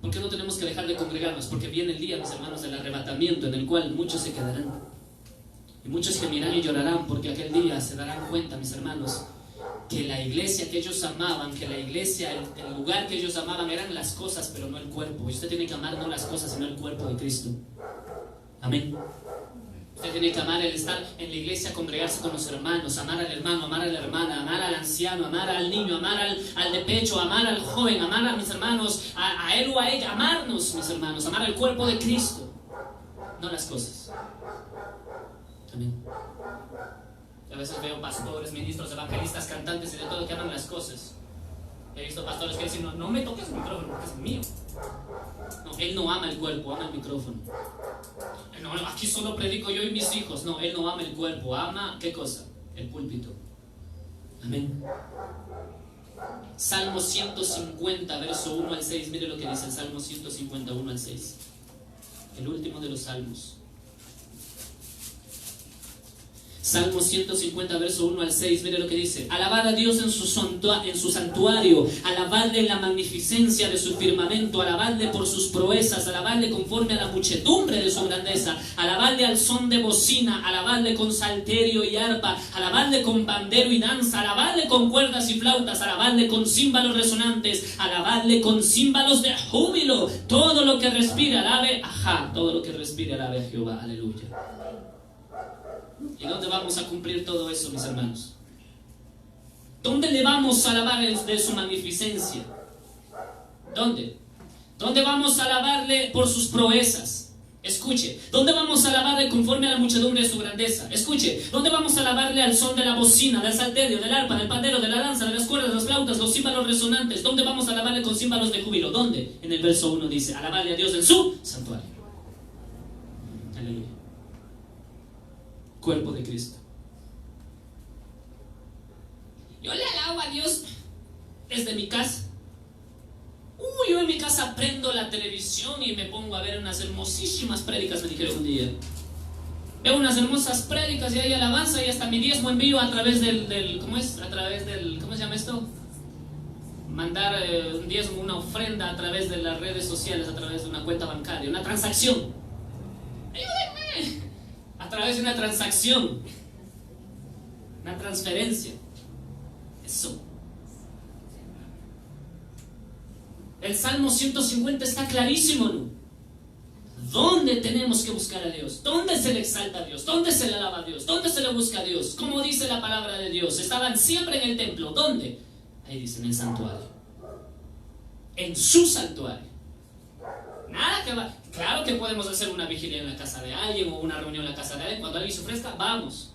Speaker 1: ¿Por qué no tenemos que dejar de congregarnos? Porque viene el día, mis hermanos, del arrebatamiento, en el cual muchos se quedarán. Y muchos gemirán y llorarán, porque aquel día se darán cuenta, mis hermanos, que la iglesia que ellos amaban, que la iglesia, el lugar que ellos amaban eran las cosas, pero no el cuerpo. Y usted tiene que amar no las cosas, sino el cuerpo de Cristo. Amén. Usted tiene que amar el estar en la iglesia, congregarse con los hermanos, amar al hermano, amar a la hermana, amar al anciano, amar al niño, amar al de pecho, amar al joven, amar a mis hermanos, a él o a ella, amarnos, mis hermanos, amar al cuerpo de Cristo, no las cosas. Amén. A veces veo pastores, ministros, evangelistas, cantantes y de todo que aman las cosas. He visto pastores que dicen, no me toques el micrófono porque es mío. No, él no ama el cuerpo, ama el micrófono. No, aquí solo predico yo y mis hijos. No, él no ama el cuerpo, ama, ¿qué cosa? El púlpito. Amén. Salmo 150, verso 1 al 6. Mire lo que dice el Salmo 150, 1 al 6. El último de los salmos. Salmo 150, verso 1 al 6, mire lo que dice. Alabad a Dios en su santuario, alabadle en la magnificencia de su firmamento, alabadle por sus proezas, alabadle conforme a la muchedumbre de su grandeza, alabadle al son de bocina, alabadle con salterio y arpa, alabadle con pandero y danza, alabadle con cuerdas y flautas, alabadle con címbalos resonantes, alabadle con címbalos de júbilo. Todo lo que respire, alabe, todo lo que respire, alabe a Jehová, aleluya. ¿Y dónde vamos a cumplir todo eso, mis hermanos? ¿Dónde le vamos a alabar de su magnificencia? ¿Dónde? ¿Dónde vamos a alabarle por sus proezas? Escuche. ¿Dónde vamos a alabarle conforme a la muchedumbre de su grandeza? Escuche. ¿Dónde vamos a alabarle al son de la bocina, del salterio, del arpa, del pandero, de la danza, de las cuerdas, de las flautas, los címbalos resonantes? ¿Dónde vamos a alabarle con címbalos de júbilo? ¿Dónde? En el verso 1 dice, alabarle a Dios en su santuario. Aleluya. Cuerpo de Cristo. Yo le alabo a Dios desde mi casa. Yo en mi casa prendo la televisión y me pongo a ver unas hermosísimas prédicas, me dijeron un día. Veo unas hermosas prédicas y hay alabanza y hasta mi diezmo envío a través del ¿cómo es? A través del, ¿cómo se llama esto? Mandar un diezmo, una ofrenda a través de las redes sociales, a través de una cuenta bancaria, una transacción. Ayúdenme. A través de una transacción, una transferencia. Eso. El Salmo 150 está clarísimo, ¿no? ¿Dónde tenemos que buscar a Dios? ¿Dónde se le exalta a Dios? ¿Dónde se le alaba a Dios? ¿Dónde se le busca a Dios? ¿Cómo dice la palabra de Dios? Estaban siempre en el templo. ¿Dónde? Ahí dice, en el santuario. En su santuario. Nada que va. Claro que podemos hacer una vigilia en la casa de alguien o una reunión en la casa de alguien. Cuando alguien se ofrezca, vamos.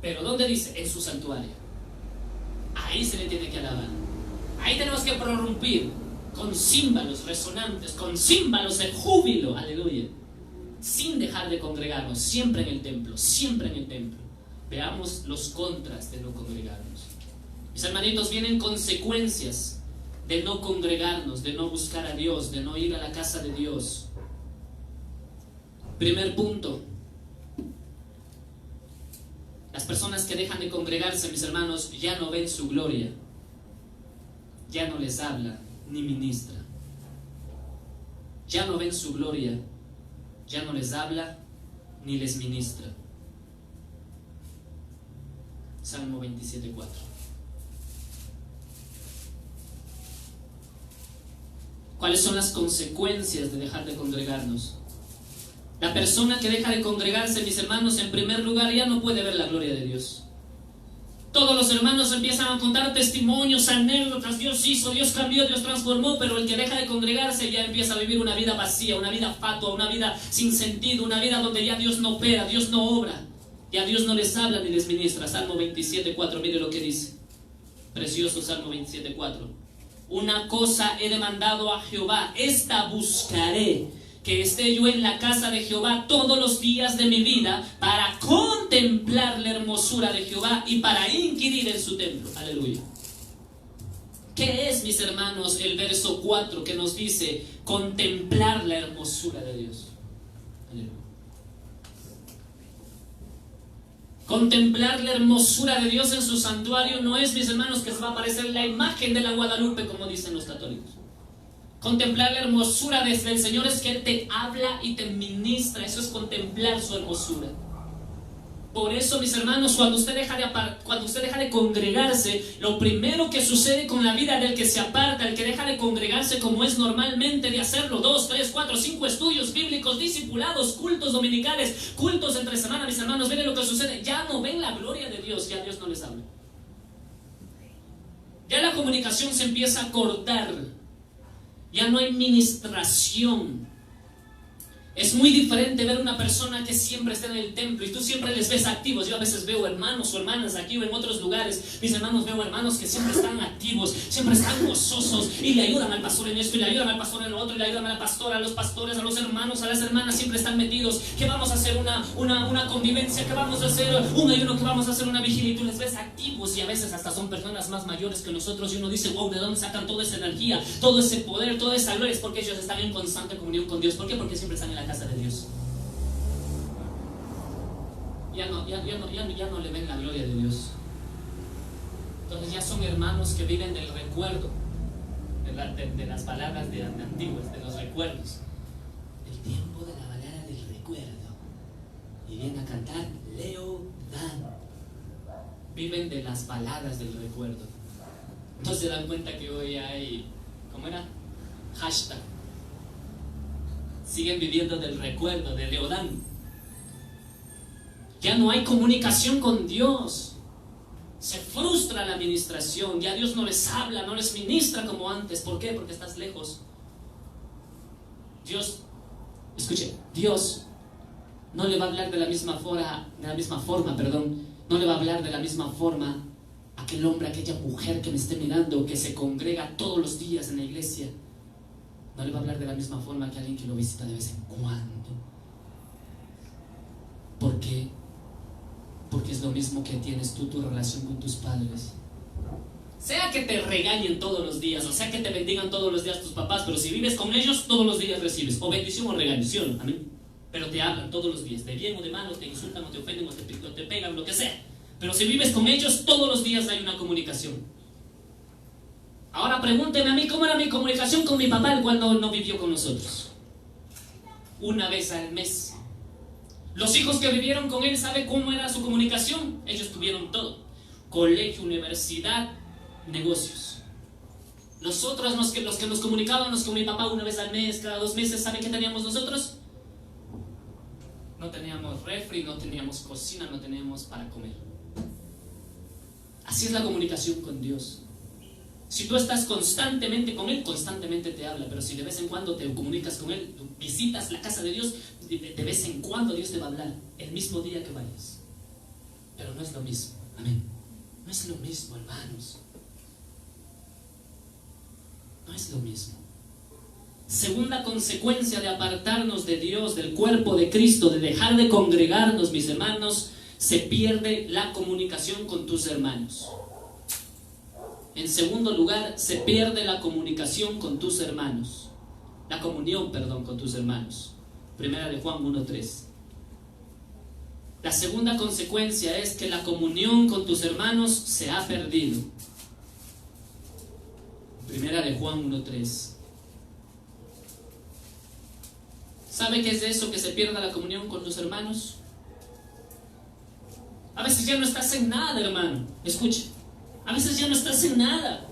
Speaker 1: Pero ¿dónde dice? En su santuario. Ahí se le tiene que alabar. Ahí tenemos que prorrumpir con címbalos resonantes, con címbalos de júbilo. Aleluya. Sin dejar de congregarnos. Siempre en el templo. Siempre en el templo. Veamos los contras de no congregarnos. Mis hermanitos, vienen consecuencias de no congregarnos, de no buscar a Dios, de no ir a la casa de Dios. Primer punto. Las personas que dejan de congregarse, mis hermanos, ya no ven su gloria. Ya no les habla ni ministra. Ya no ven su gloria. Ya no les habla ni les ministra. Salmo 27:4. ¿Cuáles son las consecuencias de dejar de congregarnos? La persona que deja de congregarse, mis hermanos, en primer lugar ya no puede ver la gloria de Dios. Todos los hermanos empiezan a contar testimonios, anécdotas, Dios hizo, Dios cambió, Dios transformó, pero el que deja de congregarse ya empieza a vivir una vida vacía, una vida fatua, una vida sin sentido, una vida donde ya Dios no opera, Dios no obra, ya Dios no les habla ni les ministra. Salmo 27:4, mire lo que dice. Precioso Salmo 27:4. Una cosa he demandado a Jehová, esta buscaré, que esté yo en la casa de Jehová todos los días de mi vida, para contemplar la hermosura de Jehová y para inquirir en su templo. Aleluya. ¿Qué es, mis hermanos, el verso 4 que nos dice contemplar la hermosura de Dios? Aleluya. Contemplar la hermosura de Dios en su santuario no es, mis hermanos, que se va a aparecer la imagen de la Guadalupe, como dicen los católicos. Contemplar la hermosura del Señor es que Él te habla y te ministra. Eso es contemplar su hermosura. Por eso, mis hermanos, cuando usted deja de congregarse, lo primero que sucede con la vida del que se aparta, el que deja de congregarse como es normalmente de hacerlo, 2, 3, 4, 5 estudios bíblicos, discipulados, cultos dominicales, cultos entre semana, mis hermanos, miren lo que sucede. Ya no ven la gloria de Dios, ya Dios no les habla. Ya la comunicación se empieza a cortar. Ya no hay ministración. Es muy diferente ver una persona que siempre está en el templo y tú siempre les ves activos. Yo a veces veo hermanos o hermanas aquí o en otros lugares. Mis hermanos, veo hermanos que siempre están activos, siempre están gozosos y le ayudan al pastor en esto y le ayudan al pastor en lo otro y le ayudan a la pastora, a los pastores, a los hermanos, a las hermanas. Siempre están metidos. Que vamos a hacer una convivencia, que vamos a hacer un ayuno, que vamos a hacer una vigilia, y tú les ves activos y a veces hasta son personas más mayores que nosotros y uno dice, wow, ¿de dónde sacan toda esa energía, todo ese poder, toda esa gloria? Es porque ellos están en constante comunión con Dios. ¿Por qué? Porque siempre están en la casa de Dios. Ya no le ven la gloria de Dios. Entonces ya son hermanos que viven del recuerdo, de las palabras de antiguas, de los recuerdos. El tiempo de la balada del recuerdo. Y vienen a cantar Leo Dan. Viven de las baladas del recuerdo. Entonces se dan cuenta que hoy hay, ¿cómo era? Hashtag. Siguen viviendo del recuerdo, de Leodán. Ya no hay comunicación con Dios. Se frustra la administración. Ya Dios no les habla, no les ministra como antes. ¿Por qué? Porque estás lejos. Dios no le va a hablar de la misma forma, no le va a hablar de la misma forma a aquel hombre, a aquella mujer que me esté mirando, que se congrega todos los días en la iglesia. No le va a hablar de la misma forma que alguien que lo visita de vez en cuando. ¿Por qué? Porque es lo mismo que tienes tú, tu relación con tus padres. Sea que te regañen todos los días, o sea que te bendigan todos los días tus papás, pero si vives con ellos, todos los días recibes o bendición o regañación, amén. Pero te hablan todos los días, de bien o de mal, o te insultan, o te ofenden, o te pegan, lo que sea. Pero si vives con ellos, todos los días hay una comunicación. Ahora pregúnteme a mí cómo era mi comunicación con mi papá cuando no vivió con nosotros. Una vez al mes. Los hijos que vivieron con él, ¿sabe cómo era su comunicación? Ellos tuvieron todo: colegio, universidad, negocios. Nosotros, los que nos comunicábamos con mi papá una vez al mes, cada 2 meses, ¿sabe qué teníamos nosotros? No teníamos refri, no teníamos cocina, no teníamos para comer. Así es la comunicación con Dios. Si tú estás constantemente con Él, constantemente te habla. Pero si de vez en cuando te comunicas con Él, visitas la casa de Dios, de vez en cuando Dios te va a hablar, el mismo día que vayas. Pero no es lo mismo, amén. No es lo mismo, hermanos. No es lo mismo. Segunda consecuencia de apartarnos de Dios, del cuerpo de Cristo, de dejar de congregarnos, mis hermanos, se pierde la comunicación con tus hermanos. En segundo lugar, se pierde la comunicación con tus hermanos. La comunión, con tus hermanos. Primera de Juan 1:3. La segunda consecuencia es que la comunión con tus hermanos se ha perdido. Primera de Juan 1:3. ¿Sabe qué es de eso, que se pierda la comunión con tus hermanos? A veces ya no estás en nada, hermano. Escuche. A veces ya no estás en nada.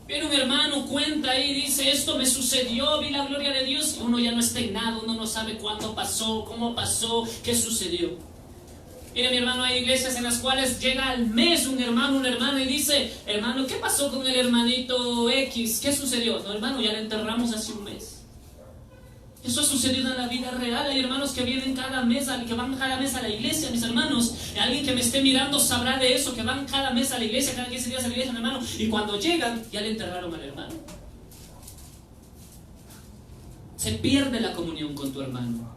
Speaker 1: Viene un hermano, cuenta ahí, dice, esto me sucedió, vi la gloria de Dios. Y uno ya no está en nada, uno no sabe cuándo pasó, cómo pasó, qué sucedió. Mire, mi hermano, hay iglesias en las cuales llega al mes un hermano, una hermana y dice, hermano, ¿qué pasó con el hermanito X? ¿Qué sucedió? No, hermano, ya le enterramos hace un mes. Eso ha sucedido en la vida real. Hay hermanos que vienen cada mes, que van cada mes a la iglesia, mis hermanos. Alguien que me esté mirando sabrá de eso, que van cada mes a la iglesia, cada 15 días a la iglesia, mi hermano. Y cuando llegan, ya le enterraron al hermano. Se pierde la comunión con tu hermano.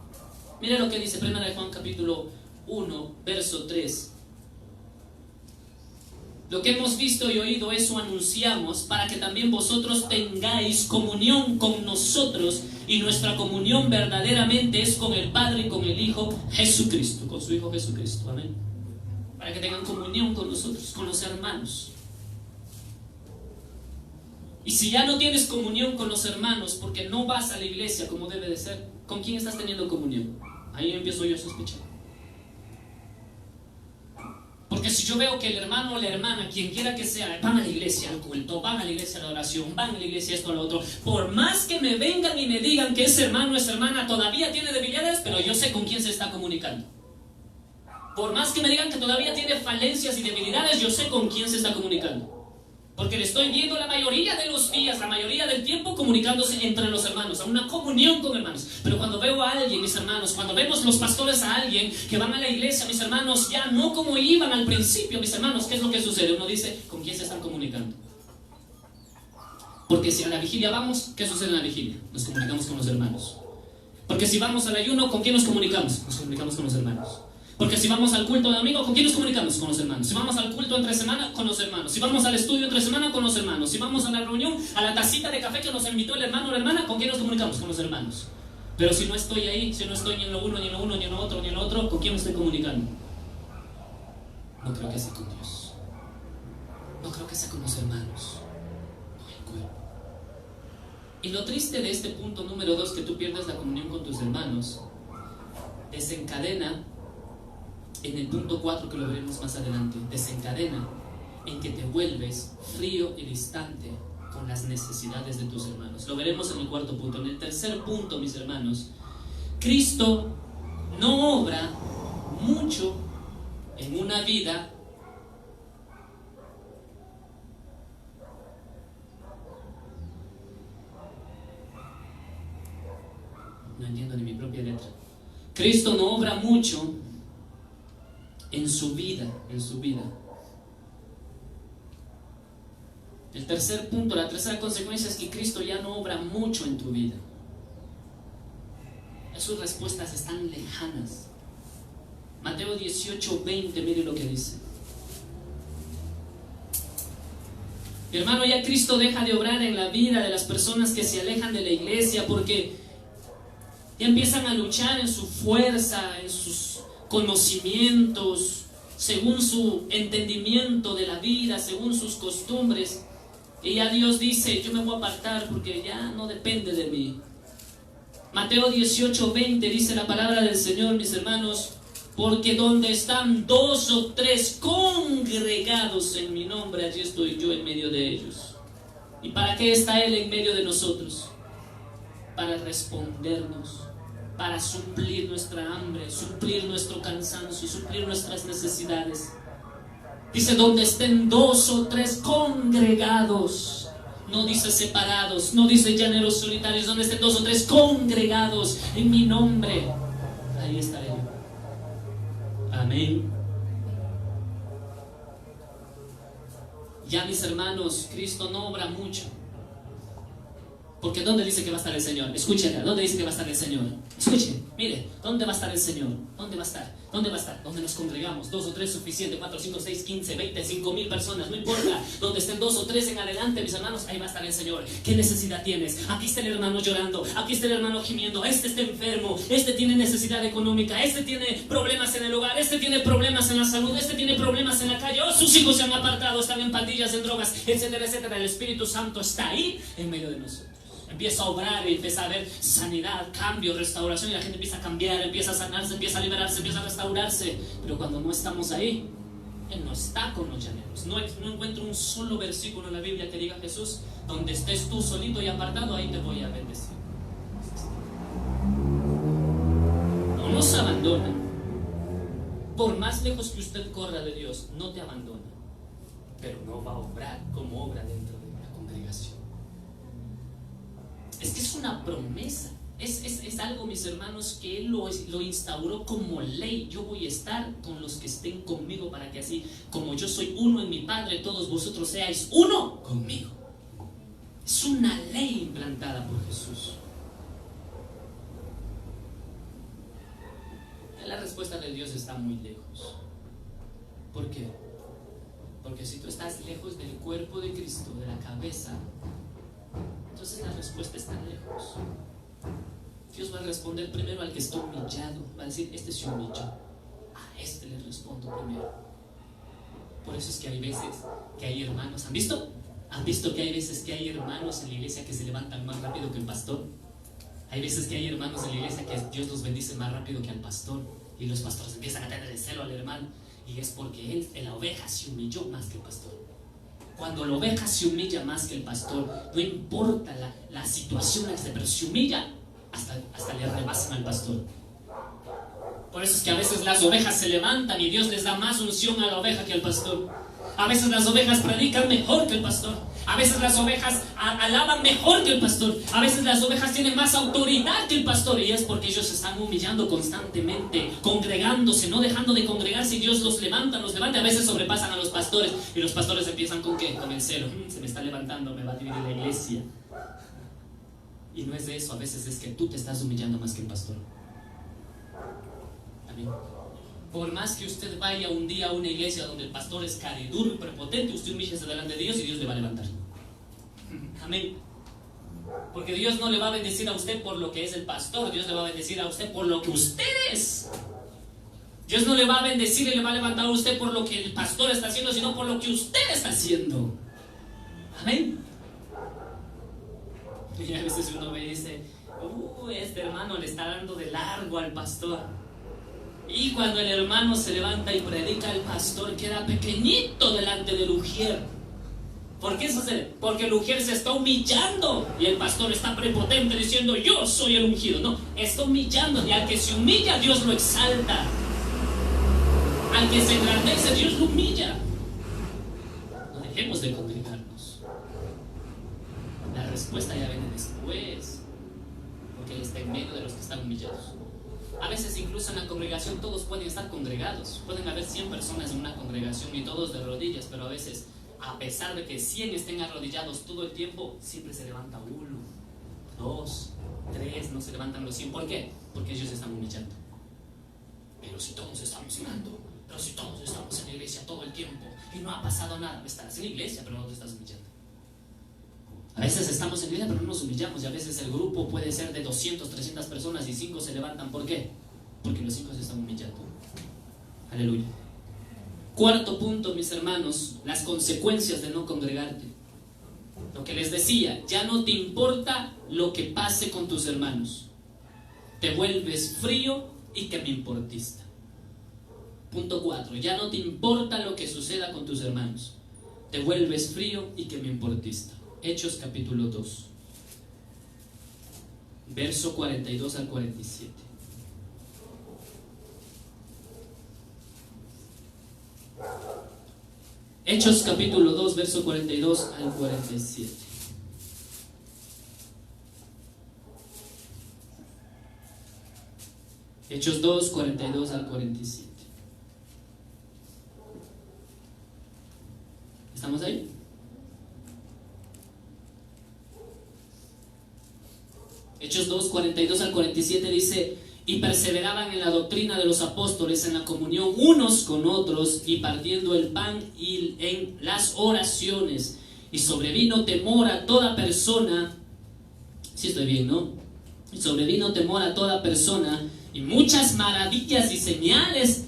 Speaker 1: Mira lo que dice 1 Juan capítulo 1, verso 3. Lo que hemos visto y oído, eso anunciamos, para que también vosotros tengáis comunión con nosotros, y nuestra comunión verdaderamente es con el Padre y con el Hijo Jesucristo, con su Hijo Jesucristo, amén. Para que tengan comunión con nosotros, con los hermanos. Y si ya no tienes comunión con los hermanos porque no vas a la iglesia como debe de ser, ¿con quién estás teniendo comunión? Ahí empiezo yo a sospechar. Porque si yo veo que el hermano o la hermana, quien quiera que sea, van a la iglesia al culto, van a la iglesia a la oración, van a la iglesia esto o lo otro, por más que me vengan y me digan que ese hermano o esa hermana todavía tiene debilidades, pero yo sé con quién se está comunicando. Por más que me digan que todavía tiene falencias y debilidades, yo sé con quién se está comunicando. Porque le estoy viendo la mayoría de los días, la mayoría del tiempo comunicándose entre los hermanos, a una comunión con hermanos. Pero cuando veo a alguien, mis hermanos, cuando vemos los pastores a alguien que van a la iglesia, mis hermanos, ya no como iban al principio, mis hermanos, ¿qué es lo que sucede? Uno dice, ¿con quién se están comunicando? Porque si a la vigilia vamos, ¿qué sucede en la vigilia? Nos comunicamos con los hermanos. Porque si vamos al ayuno, ¿con quién nos comunicamos? Nos comunicamos con los hermanos. Porque si vamos al culto de domingo, ¿con quién nos comunicamos? Con los hermanos. Si vamos al culto entre semana, con los hermanos. Si vamos al estudio entre semana, con los hermanos. Si vamos a la reunión, a la tacita de café que nos invitó el hermano o la hermana, ¿con quién nos comunicamos? Con los hermanos. Pero si no estoy ahí, si no estoy ni en lo uno, ni en lo uno, ni en lo otro, ni en lo otro, ¿con quién me estoy comunicando? No creo que sea con Dios. No creo que sea con los hermanos. Con el cuerpo. Y lo triste de este punto número 2, que tú pierdes la comunión con tus hermanos, desencadena en el punto 4, que lo veremos más adelante, desencadena en que te vuelves frío y distante con las necesidades de tus hermanos. Lo veremos en el cuarto punto. En el tercer punto, mis hermanos, Cristo no obra mucho en una vida no entiendo ni mi propia letra. Cristo no obra mucho en su vida, El tercer punto, la tercera consecuencia es que Cristo ya no obra mucho en tu vida. Sus respuestas están lejanas. Mateo 18:20, mire lo que dice. Mi hermano, ya Cristo deja de obrar en la vida de las personas que se alejan de la iglesia, porque ya empiezan a luchar en su fuerza, en sus conocimientos, según su entendimiento de la vida, según sus costumbres. Y ya Dios dice, yo me voy a apartar porque ya no depende de mí. Mateo 18:20 dice la palabra del Señor, mis hermanos, porque donde están 2 o 3 congregados en mi nombre, allí estoy yo en medio de ellos. ¿Y para qué está Él en medio de nosotros? Para respondernos, para suplir nuestra hambre, suplir nuestro cansancio, suplir nuestras necesidades. Dice, donde estén 2 o 3 congregados, no dice separados, no dice llaneros solitarios, donde estén 2 o 3 congregados en mi nombre, ahí estaré yo. Amén. Ya, mis hermanos, Cristo no obra mucho. Porque ¿dónde dice que va a estar el Señor? Escúchenla, ¿dónde dice que va a estar el Señor? Escuchen, mire, ¿dónde va a estar el Señor? ¿Dónde va a estar? ¿Dónde va a estar? ¿Dónde nos congregamos? 2 o 3 suficiente, 4, 5, 6, 15, 20, 5,000 personas, no importa. Donde estén 2 o 3 en adelante, mis hermanos, ahí va a estar el Señor. ¿Qué necesidad tienes? Aquí está el hermano llorando, aquí está el hermano gimiendo, este está enfermo, este tiene necesidad económica, este tiene problemas en el hogar, este tiene problemas en la salud, este tiene problemas en la calle, oh, sus hijos se han apartado, están en pandillas, en drogas, etcétera, etcétera. El Espíritu Santo está ahí en medio de nosotros. empieza a obrar y empieza a haber sanidad, cambio, restauración, y la gente empieza a cambiar, empieza a sanarse, empieza a liberarse, empieza a restaurarse. Pero cuando no estamos ahí, Él no está con los llaneros. No encuentro un solo versículo en la Biblia que diga: Jesús, donde estés tú solito y apartado, ahí te voy a bendecir. No nos abandona. Por más lejos que usted corra de Dios, no te abandona, pero no va a obrar como obra dentro de la congregación. Es que es una promesa. Es algo, mis hermanos, que Él lo instauró como ley. Yo voy a estar con los que estén conmigo, para que así como yo soy uno en mi Padre, todos vosotros seáis uno conmigo. Es una ley implantada por Jesús. La respuesta de Dios está muy lejos. ¿Por qué? Porque si tú estás lejos del cuerpo de Cristo, de la cabeza, entonces la respuesta está lejos. Dios va a responder primero al que está humillado. Va a decir: este se humilló, a este le respondo primero. Por eso es que hay veces que hay hermanos, ¿han visto? ¿Han visto que hay veces que hay hermanos en la iglesia que se levantan más rápido que el pastor? Hay veces que hay hermanos en la iglesia que Dios los bendice más rápido que al pastor, y los pastores empiezan a tener el celo al hermano, y es porque él, en la oveja, se humilló más que el pastor. Cuando la oveja se humilla más que el pastor, no importa la situación en que pero se humilla, hasta le rebasan al pastor. Por eso es que a veces las ovejas se levantan y Dios les da más unción a la oveja que al pastor. A veces las ovejas predican mejor que el pastor. A veces las ovejas alaban mejor que el pastor. A veces las ovejas tienen más autoridad que el pastor. Y es porque ellos se están humillando constantemente, congregándose, no dejando de congregarse. Y Dios los levanta. A veces sobrepasan a los pastores. Y los pastores empiezan ¿con qué? Con el celo. Se me está levantando, me va a dividir la iglesia. Y no es de eso. A veces es que tú te estás humillando más que el pastor. Amén. Por más que usted vaya un día a una iglesia donde el pastor es cariduro y prepotente, usted humíllese delante de Dios y Dios le va a levantar. Amén. Porque Dios no le va a bendecir a usted por lo que es el pastor. Dios le va a bendecir a usted por lo que usted es. Dios no le va a bendecir y le va a levantar a usted por lo que el pastor está haciendo, sino por lo que usted está haciendo. Amén. Y a veces uno me dice: este hermano le está dando de largo al pastor. Y cuando el hermano se levanta y predica, el pastor queda pequeñito delante del ujier. ¿Por qué sucede? Porque el ujier se está humillando y el pastor está prepotente diciendo: yo soy el ungido. No, está humillando, y al que se humilla, Dios lo exalta. Al que se engrandece, Dios lo humilla. No dejemos de congregarnos. La respuesta ya viene después, porque Él está en medio de los que están humillados. A veces incluso en la congregación todos pueden estar congregados. Pueden haber 100 personas en una congregación y todos de rodillas, pero a veces, a pesar de que 100 estén arrodillados todo el tiempo, siempre se levanta 1, 2, 3, no se levantan los 100. ¿Por qué? Porque ellos se están humillando. Pero si todos estamos orando, pero si todos estamos en la iglesia todo el tiempo y no ha pasado nada, estás en la iglesia pero no te estás humillando. A veces estamos en la iglesia pero no nos humillamos, y a veces el grupo puede ser de 200, 300 personas y 5 se levantan. ¿Por qué? Porque los 5 se están humillando. Aleluya. Cuarto punto, mis hermanos, las consecuencias de no congregarte. Lo que les decía, ya no te importa lo que pase con tus hermanos. Te vuelves frío y que me importista. Punto 4, ya no te importa lo que suceda con tus hermanos. Te vuelves frío y que me importista. Hechos capítulo 2, verso 42 al 47. Hechos capítulo 2, verso 42 al 47. Hechos 2, 42 al 47. ¿Estamos ahí? Hechos 2, 42 al 47 dice: y perseveraban en la doctrina de los apóstoles, en la comunión unos con otros, y partiendo el pan y en las oraciones. Y sobrevino temor a toda persona. Sí estoy bien, ¿no? Y sobrevino temor a toda persona, y muchas maravillas y señales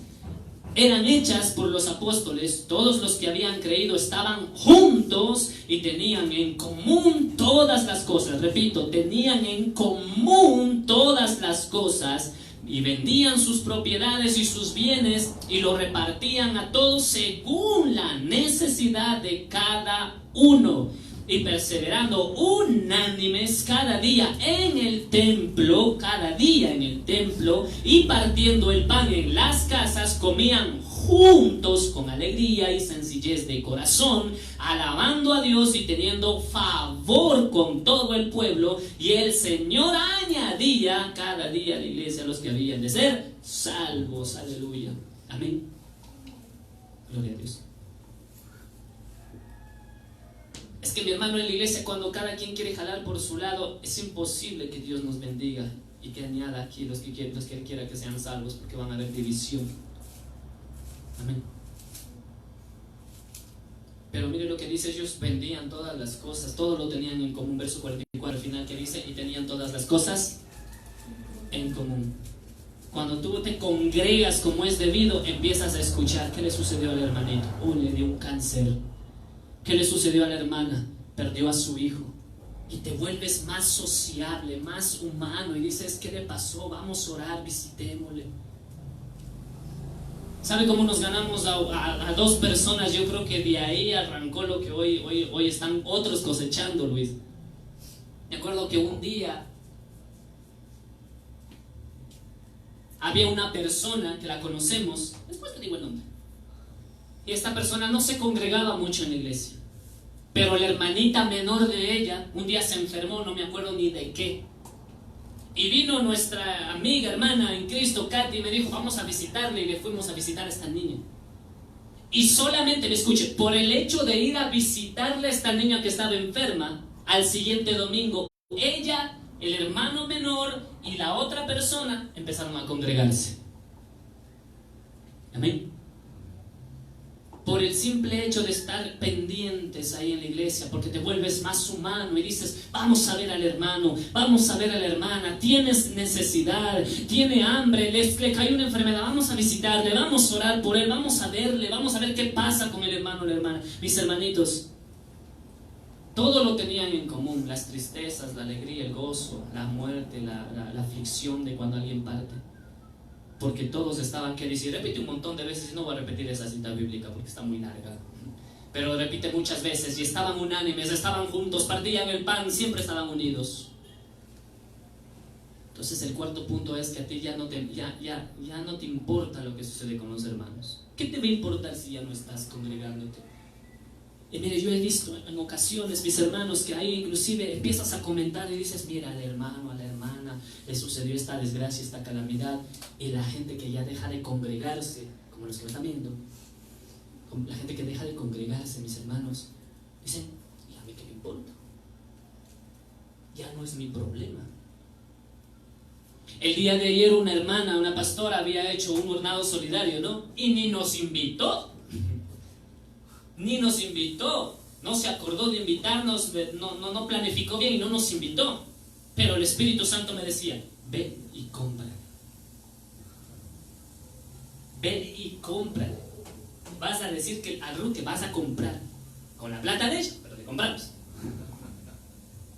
Speaker 1: eran hechas por los apóstoles. Todos los que habían creído estaban juntos y tenían en común todas las cosas. Repito, tenían en común todas las cosas, y vendían sus propiedades y sus bienes y lo repartían a todos según la necesidad de cada uno. Y perseverando unánimes cada día en el templo, y partiendo el pan en las casas, comían juntos con alegría y sencillez de corazón, alabando a Dios y teniendo favor con todo el pueblo. Y el Señor añadía cada día a la iglesia a los que habían de ser salvos. Aleluya. Amén. Gloria a Dios. Es que, mi hermano, en la iglesia, cuando cada quien quiere jalar por su lado, es imposible que Dios nos bendiga y que añada aquí los que Él quiera que sean salvos, porque van a haber división. Amén. Pero mire lo que dice: ellos vendían todas las cosas, todo lo tenían en común. Verso 44 al final, que dice: y tenían todas las cosas en común. Cuando tú te congregas como es debido, empiezas a escuchar qué le sucedió al hermanito. Le dio un cáncer. ¿Qué le sucedió a la hermana? Perdió a su hijo. Y te vuelves más sociable, más humano, y dices: ¿qué le pasó? Vamos a orar, visitémosle. ¿Sabe cómo nos ganamos a dos personas? Yo creo que de ahí arrancó lo que hoy están otros cosechando, Luis. Me acuerdo que un día había una persona que la conocemos, después te digo el nombre, y esta persona no se congregaba mucho en la iglesia, pero la hermanita menor de ella un día se enfermó, no me acuerdo ni de qué, y vino nuestra amiga, hermana en Cristo, Katy, y me dijo: vamos a visitarle. Y le fuimos a visitar a esta niña. Y solamente, me escuche, por el hecho de ir a visitarle a esta niña que estaba enferma, al siguiente domingo, ella, el hermano menor y la otra persona empezaron a congregarse. Amén. Por el simple hecho de estar pendientes ahí en la iglesia, porque te vuelves más humano y dices: vamos a ver al hermano, vamos a ver a la hermana, tienes necesidad, tiene hambre, le cayó una enfermedad, vamos a visitarle, vamos a orar por él, vamos a verle, vamos a ver qué pasa con el hermano o la hermana. Mis hermanitos, todo lo tenían en común: las tristezas, la alegría, el gozo, la muerte, la aflicción de cuando alguien parte. Porque todos estaban, que decir, repite un montón de veces, y no voy a repetir esa cita bíblica porque está muy larga, pero repite muchas veces, y estaban unánimes, estaban juntos, partían el pan, siempre estaban unidos. Entonces el cuarto punto es que a ti ya no te importa lo que sucede con los hermanos. ¿Qué te va a importar si ya no estás congregándote? Y mire, yo he visto en ocasiones, mis hermanos, que ahí inclusive empiezas a comentar y dices: mira, al hermano, a la hermana le sucedió esta desgracia, esta calamidad. Y la gente que ya deja de congregarse, como los que me están viendo, la gente que deja de congregarse, mis hermanos, dicen: ¿y a mí qué me importa? Ya no es mi problema. El día de ayer una hermana, una pastora, había hecho un hornado solidario, ¿no? Y ni nos invitó. No se acordó de invitarnos, no planificó bien y no nos invitó. Pero el Espíritu Santo me decía: ve y compra. Ve y compra. Vas a decir que a Ruth que vas a comprar con la plata de ella, pero le compramos.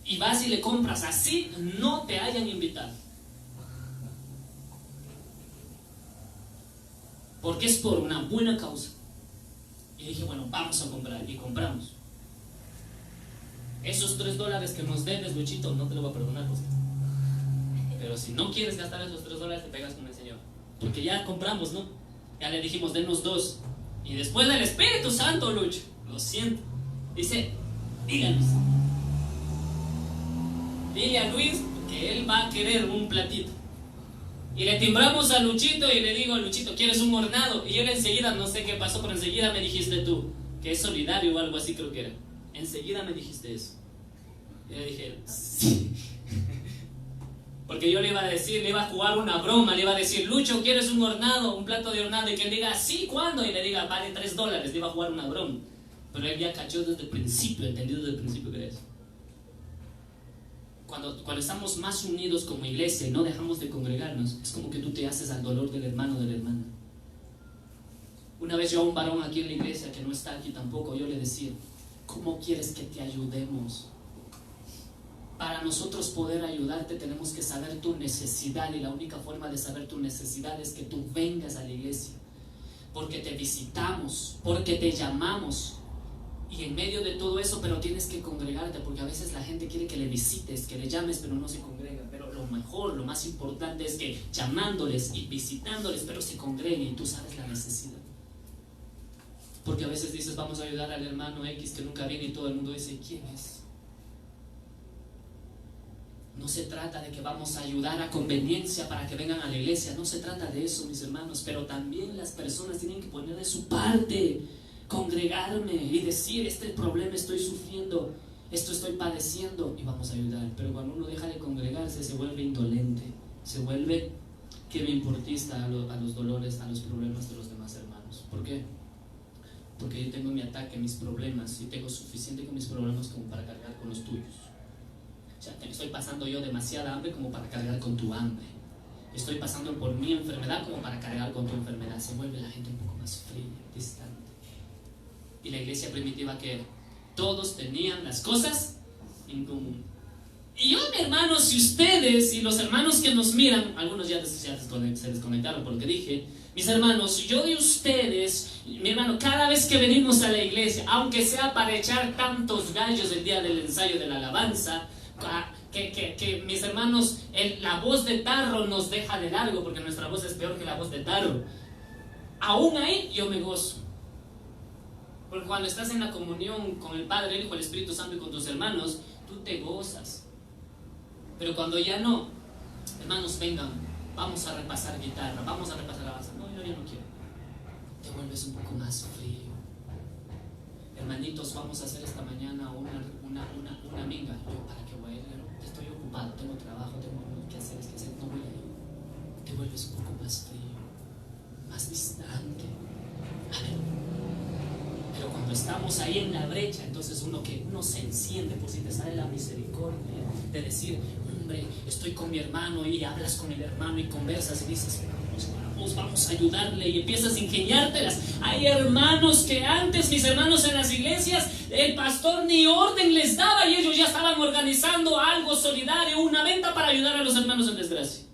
Speaker 1: Y vas y le compras, así no te hayan invitado. Porque es por una buena causa. Y dije: bueno, vamos a comprar. Y compramos. Esos $3 que nos debes, Luchito, no te lo voy a perdonar, José. Pero si no quieres gastar esos $3, te pegas con el Señor. Porque ya compramos, ¿no? Ya le dijimos: denos 2. Y después del Espíritu Santo, Lucho, lo siento, dice: dile a Luis que él va a querer un platito. Y le timbramos a Luchito y le digo: Luchito, ¿quieres un hornado? Y él enseguida, no sé qué pasó, pero enseguida me dijiste tú que es solidario o algo así, creo que era. Enseguida me dijiste eso. Y le dije: sí. Porque yo le iba a decir, le iba a jugar una broma, le iba a decir: Lucho, ¿quieres un hornado? Un plato de hornado. Y que él diga: sí, ¿cuándo? Y le diga: vale $3. Le iba a jugar una broma. Pero él ya cachó desde el principio, entendió desde el principio que era eso. Cuando estamos más unidos como iglesia y no dejamos de congregarnos, es como que tú te haces al dolor del hermano o de la hermana. Una vez yo a un varón aquí en la iglesia, que no está aquí tampoco, yo le decía: ¿cómo quieres que te ayudemos? Para nosotros poder ayudarte tenemos que saber tu necesidad, y la única forma de saber tu necesidad es que tú vengas a la iglesia, porque te visitamos, porque te llamamos. Y en medio de todo eso, pero tienes que congregarte, porque a veces la gente quiere que le visites, que le llames, pero no se congrega. Pero lo mejor, lo más importante es que llamándoles y visitándoles, pero se congreguen, y tú sabes la necesidad. Porque a veces dices: vamos a ayudar al hermano X que nunca viene, y todo el mundo dice: ¿quién es? No se trata de que vamos a ayudar a conveniencia para que vengan a la iglesia, no se trata de eso, mis hermanos, pero también las personas tienen que poner de su parte, congregarme y decir: este problema estoy sufriendo, esto estoy padeciendo, y vamos a ayudar. Pero cuando uno deja de congregarse, se vuelve indolente, se vuelve que me importista a los dolores, a los problemas de los demás hermanos. ¿Por qué? Porque yo tengo mi ataque, mis problemas, y tengo suficiente con mis problemas como para cargar con los tuyos. O sea, estoy pasando yo demasiada hambre como para cargar con tu hambre. Estoy pasando por mi enfermedad como para cargar con tu enfermedad. Se vuelve la gente un poco más fría, distante. Y la iglesia primitiva, que todos tenían las cosas en común. Y yo, mi hermano, si ustedes y los hermanos que nos miran, algunos ya se desconectaron por lo que dije, mis hermanos, yo de ustedes, mi hermano, cada vez que venimos a la iglesia, aunque sea para echar tantos gallos el día del ensayo de la alabanza, que mis hermanos, la voz de tarro nos deja de largo, porque nuestra voz es peor que la voz de tarro, aún ahí yo me gozo. Porque cuando estás en la comunión con el Padre, el Hijo, el Espíritu Santo y con tus hermanos, tú te gozas. Pero cuando ya no, hermanos, vengan, vamos a repasar guitarra, vamos a repasar alabanza. No, yo ya no quiero. Te vuelves un poco más frío. Hermanitos, vamos a hacer esta mañana una minga. Yo, ¿para qué voy a ir? Estoy ocupado, tengo trabajo, tengo que hacer, no voy a ir. Te vuelves un poco más frío, más distante. Pero cuando estamos ahí en la brecha, entonces uno se enciende, por si te sale la misericordia de decir: hombre, estoy con mi hermano, y hablas con el hermano y conversas y dices: vamos a ayudarle, y empiezas a ingeniártelas. Hay hermanos que antes, mis hermanos en las iglesias, el pastor ni orden les daba, y ellos ya estaban organizando algo solidario, una venta para ayudar a los hermanos en desgracia.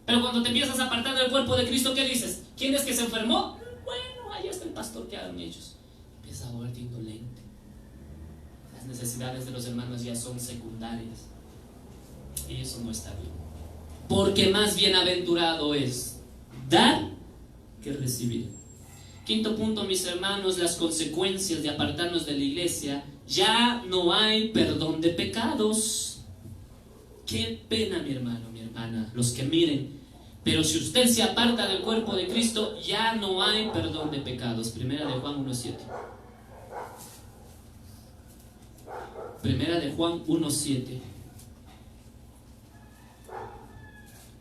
Speaker 1: Pero cuando te empiezas a apartar del cuerpo de Cristo, ¿qué dices? ¿Quién es que se enfermó? Bueno, ahí está el pastor, que hagan ellos. Empieza a volverte indolente. Las necesidades de los hermanos ya son secundarias, y eso no está bien. Porque más bienaventurado es dar que recibir. Quinto punto, mis hermanos, las consecuencias de apartarnos de la iglesia: ya no hay perdón de pecados. Qué pena, mi hermano, mi hermana, los que miren. Pero si usted se aparta del cuerpo de Cristo, ya no hay perdón de pecados. Primera de Juan 1:7. Primera de Juan 1:7.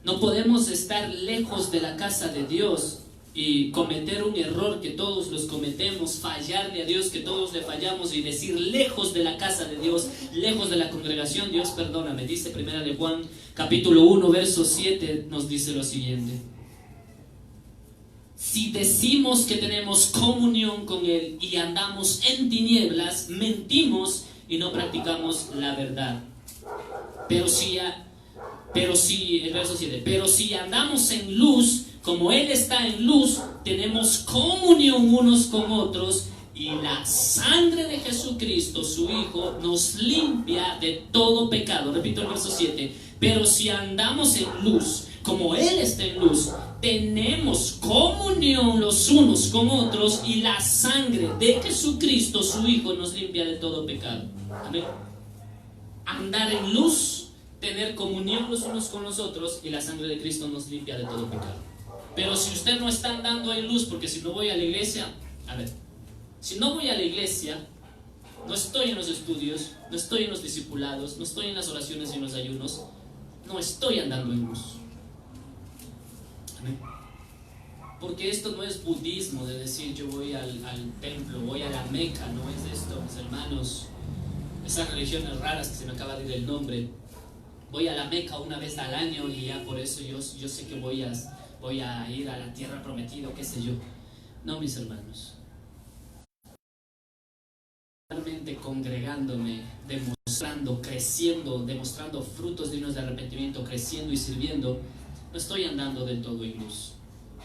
Speaker 1: No podemos estar lejos de la casa de Dios y cometer un error que todos los cometemos, fallarle a Dios que todos le fallamos, y decir: lejos de la casa de Dios, lejos de la congregación, Dios perdóname. Dice Primera de Juan capítulo 1 verso 7, nos dice lo siguiente: si decimos que tenemos comunión con Él y andamos en tinieblas, mentimos y no practicamos la verdad. Pero si, el verso 7, pero si andamos en luz, como Él está en luz, tenemos comunión unos con otros, y la sangre de Jesucristo, su Hijo, nos limpia de todo pecado. Repito el verso 7, pero si andamos en luz, como Él está en luz, tenemos comunión los unos con otros, y la sangre de Jesucristo, su Hijo, nos limpia de todo pecado. Amén. Andar en luz, tener comunión los unos con los otros, y la sangre de Cristo nos limpia de todo pecado. Pero si usted no está andando en luz, porque si no voy a la iglesia, si no voy a la iglesia, no estoy en los estudios, no estoy en los discipulados, no estoy en las oraciones y en los ayunos, no estoy andando en luz. Amén. Porque esto no es budismo de decir yo voy al templo, voy a la Meca, no es esto, mis hermanos. Esas religiones raras que se me acaba de ir el nombre. Voy a la Meca una vez al año y ya por eso yo sé que voy a ir a la tierra prometida, qué sé yo. No, mis hermanos. Realmente congregándome, demostrando, creciendo, demostrando frutos dignos de arrepentimiento, creciendo y sirviendo, no estoy andando del todo en luz.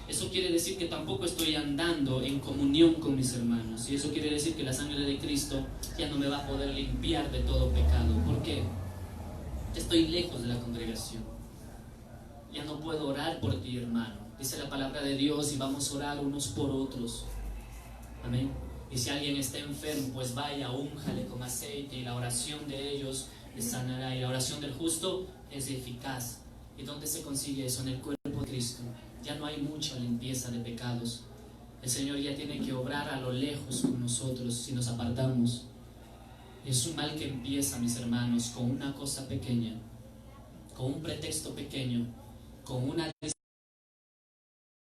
Speaker 1: Eso quiere decir que tampoco estoy andando en comunión con mis hermanos. Y eso quiere decir que la sangre de Cristo ya no me va a poder limpiar de todo pecado. ¿Por qué? Estoy lejos de la congregación. Ya no puedo orar por ti, hermano. Dice la palabra de Dios y vamos a orar unos por otros. Amén. Y si alguien está enfermo, pues vaya, únjale con aceite y la oración de ellos les sanará. Y la oración del justo es eficaz. ¿Y dónde se consigue eso? En el cuerpo de Cristo. Ya no hay mucha limpieza de pecados. El Señor ya tiene que obrar a lo lejos con nosotros si nos apartamos. Es un mal que empieza, mis hermanos, con una cosa pequeña, con un pretexto pequeño, con una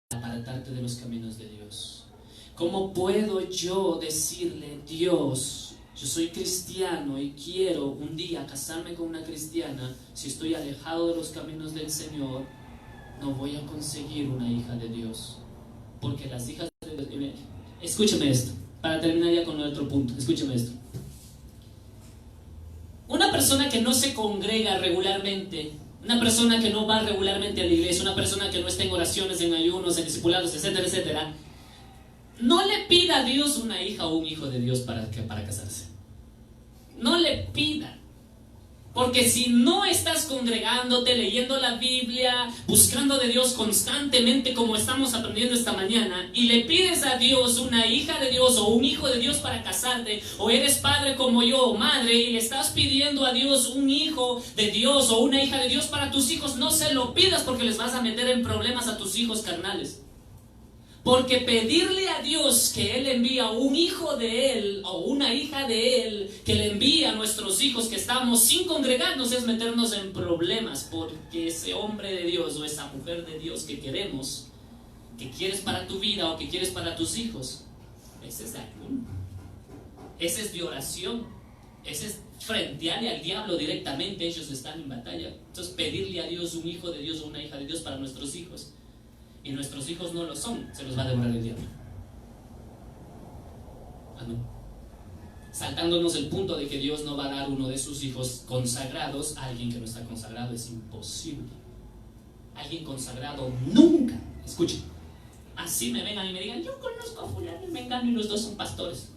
Speaker 1: para apartarte de los caminos de Dios. ¿Cómo puedo yo decirle, Dios, yo soy cristiano y quiero un día casarme con una cristiana, si estoy alejado de los caminos del Señor? No voy a conseguir una hija de Dios, porque las hijas de Dios... Escúchame esto, para terminar ya con el otro punto, escúchame esto. Una persona que no se congrega regularmente, una persona que no va regularmente a la iglesia, una persona que no está en oraciones, en ayunos, en discipulados, etcétera, etcétera, no le pida a Dios una hija o un hijo de Dios para casarse. No le pida. Porque si no estás congregándote, leyendo la Biblia, buscando de Dios constantemente como estamos aprendiendo esta mañana, y le pides a Dios una hija de Dios o un hijo de Dios para casarte, o eres padre como yo o madre y le estás pidiendo a Dios un hijo de Dios o una hija de Dios para tus hijos, no se lo pidas porque les vas a meter en problemas a tus hijos carnales. Porque pedirle a Dios que Él envía un hijo de Él o una hija de Él, que le envíe a nuestros hijos que estamos sin congregarnos, es meternos en problemas. Porque ese hombre de Dios o esa mujer de Dios que queremos, que quieres para tu vida o que quieres para tus hijos, ese es de ayuno, ese es de oración, ese es frentearle al diablo directamente. Ellos están en batalla. Entonces pedirle a Dios un hijo de Dios o una hija de Dios para nuestros hijos, y nuestros hijos no lo son, se los va a devorar el diablo. Amén. Saltándonos el punto de que Dios no va a dar uno de sus hijos consagrados a alguien que no está consagrado, es imposible. Alguien consagrado nunca, escuchen, así me vengan y me digan, yo conozco a fulano y mengano y los dos son pastores.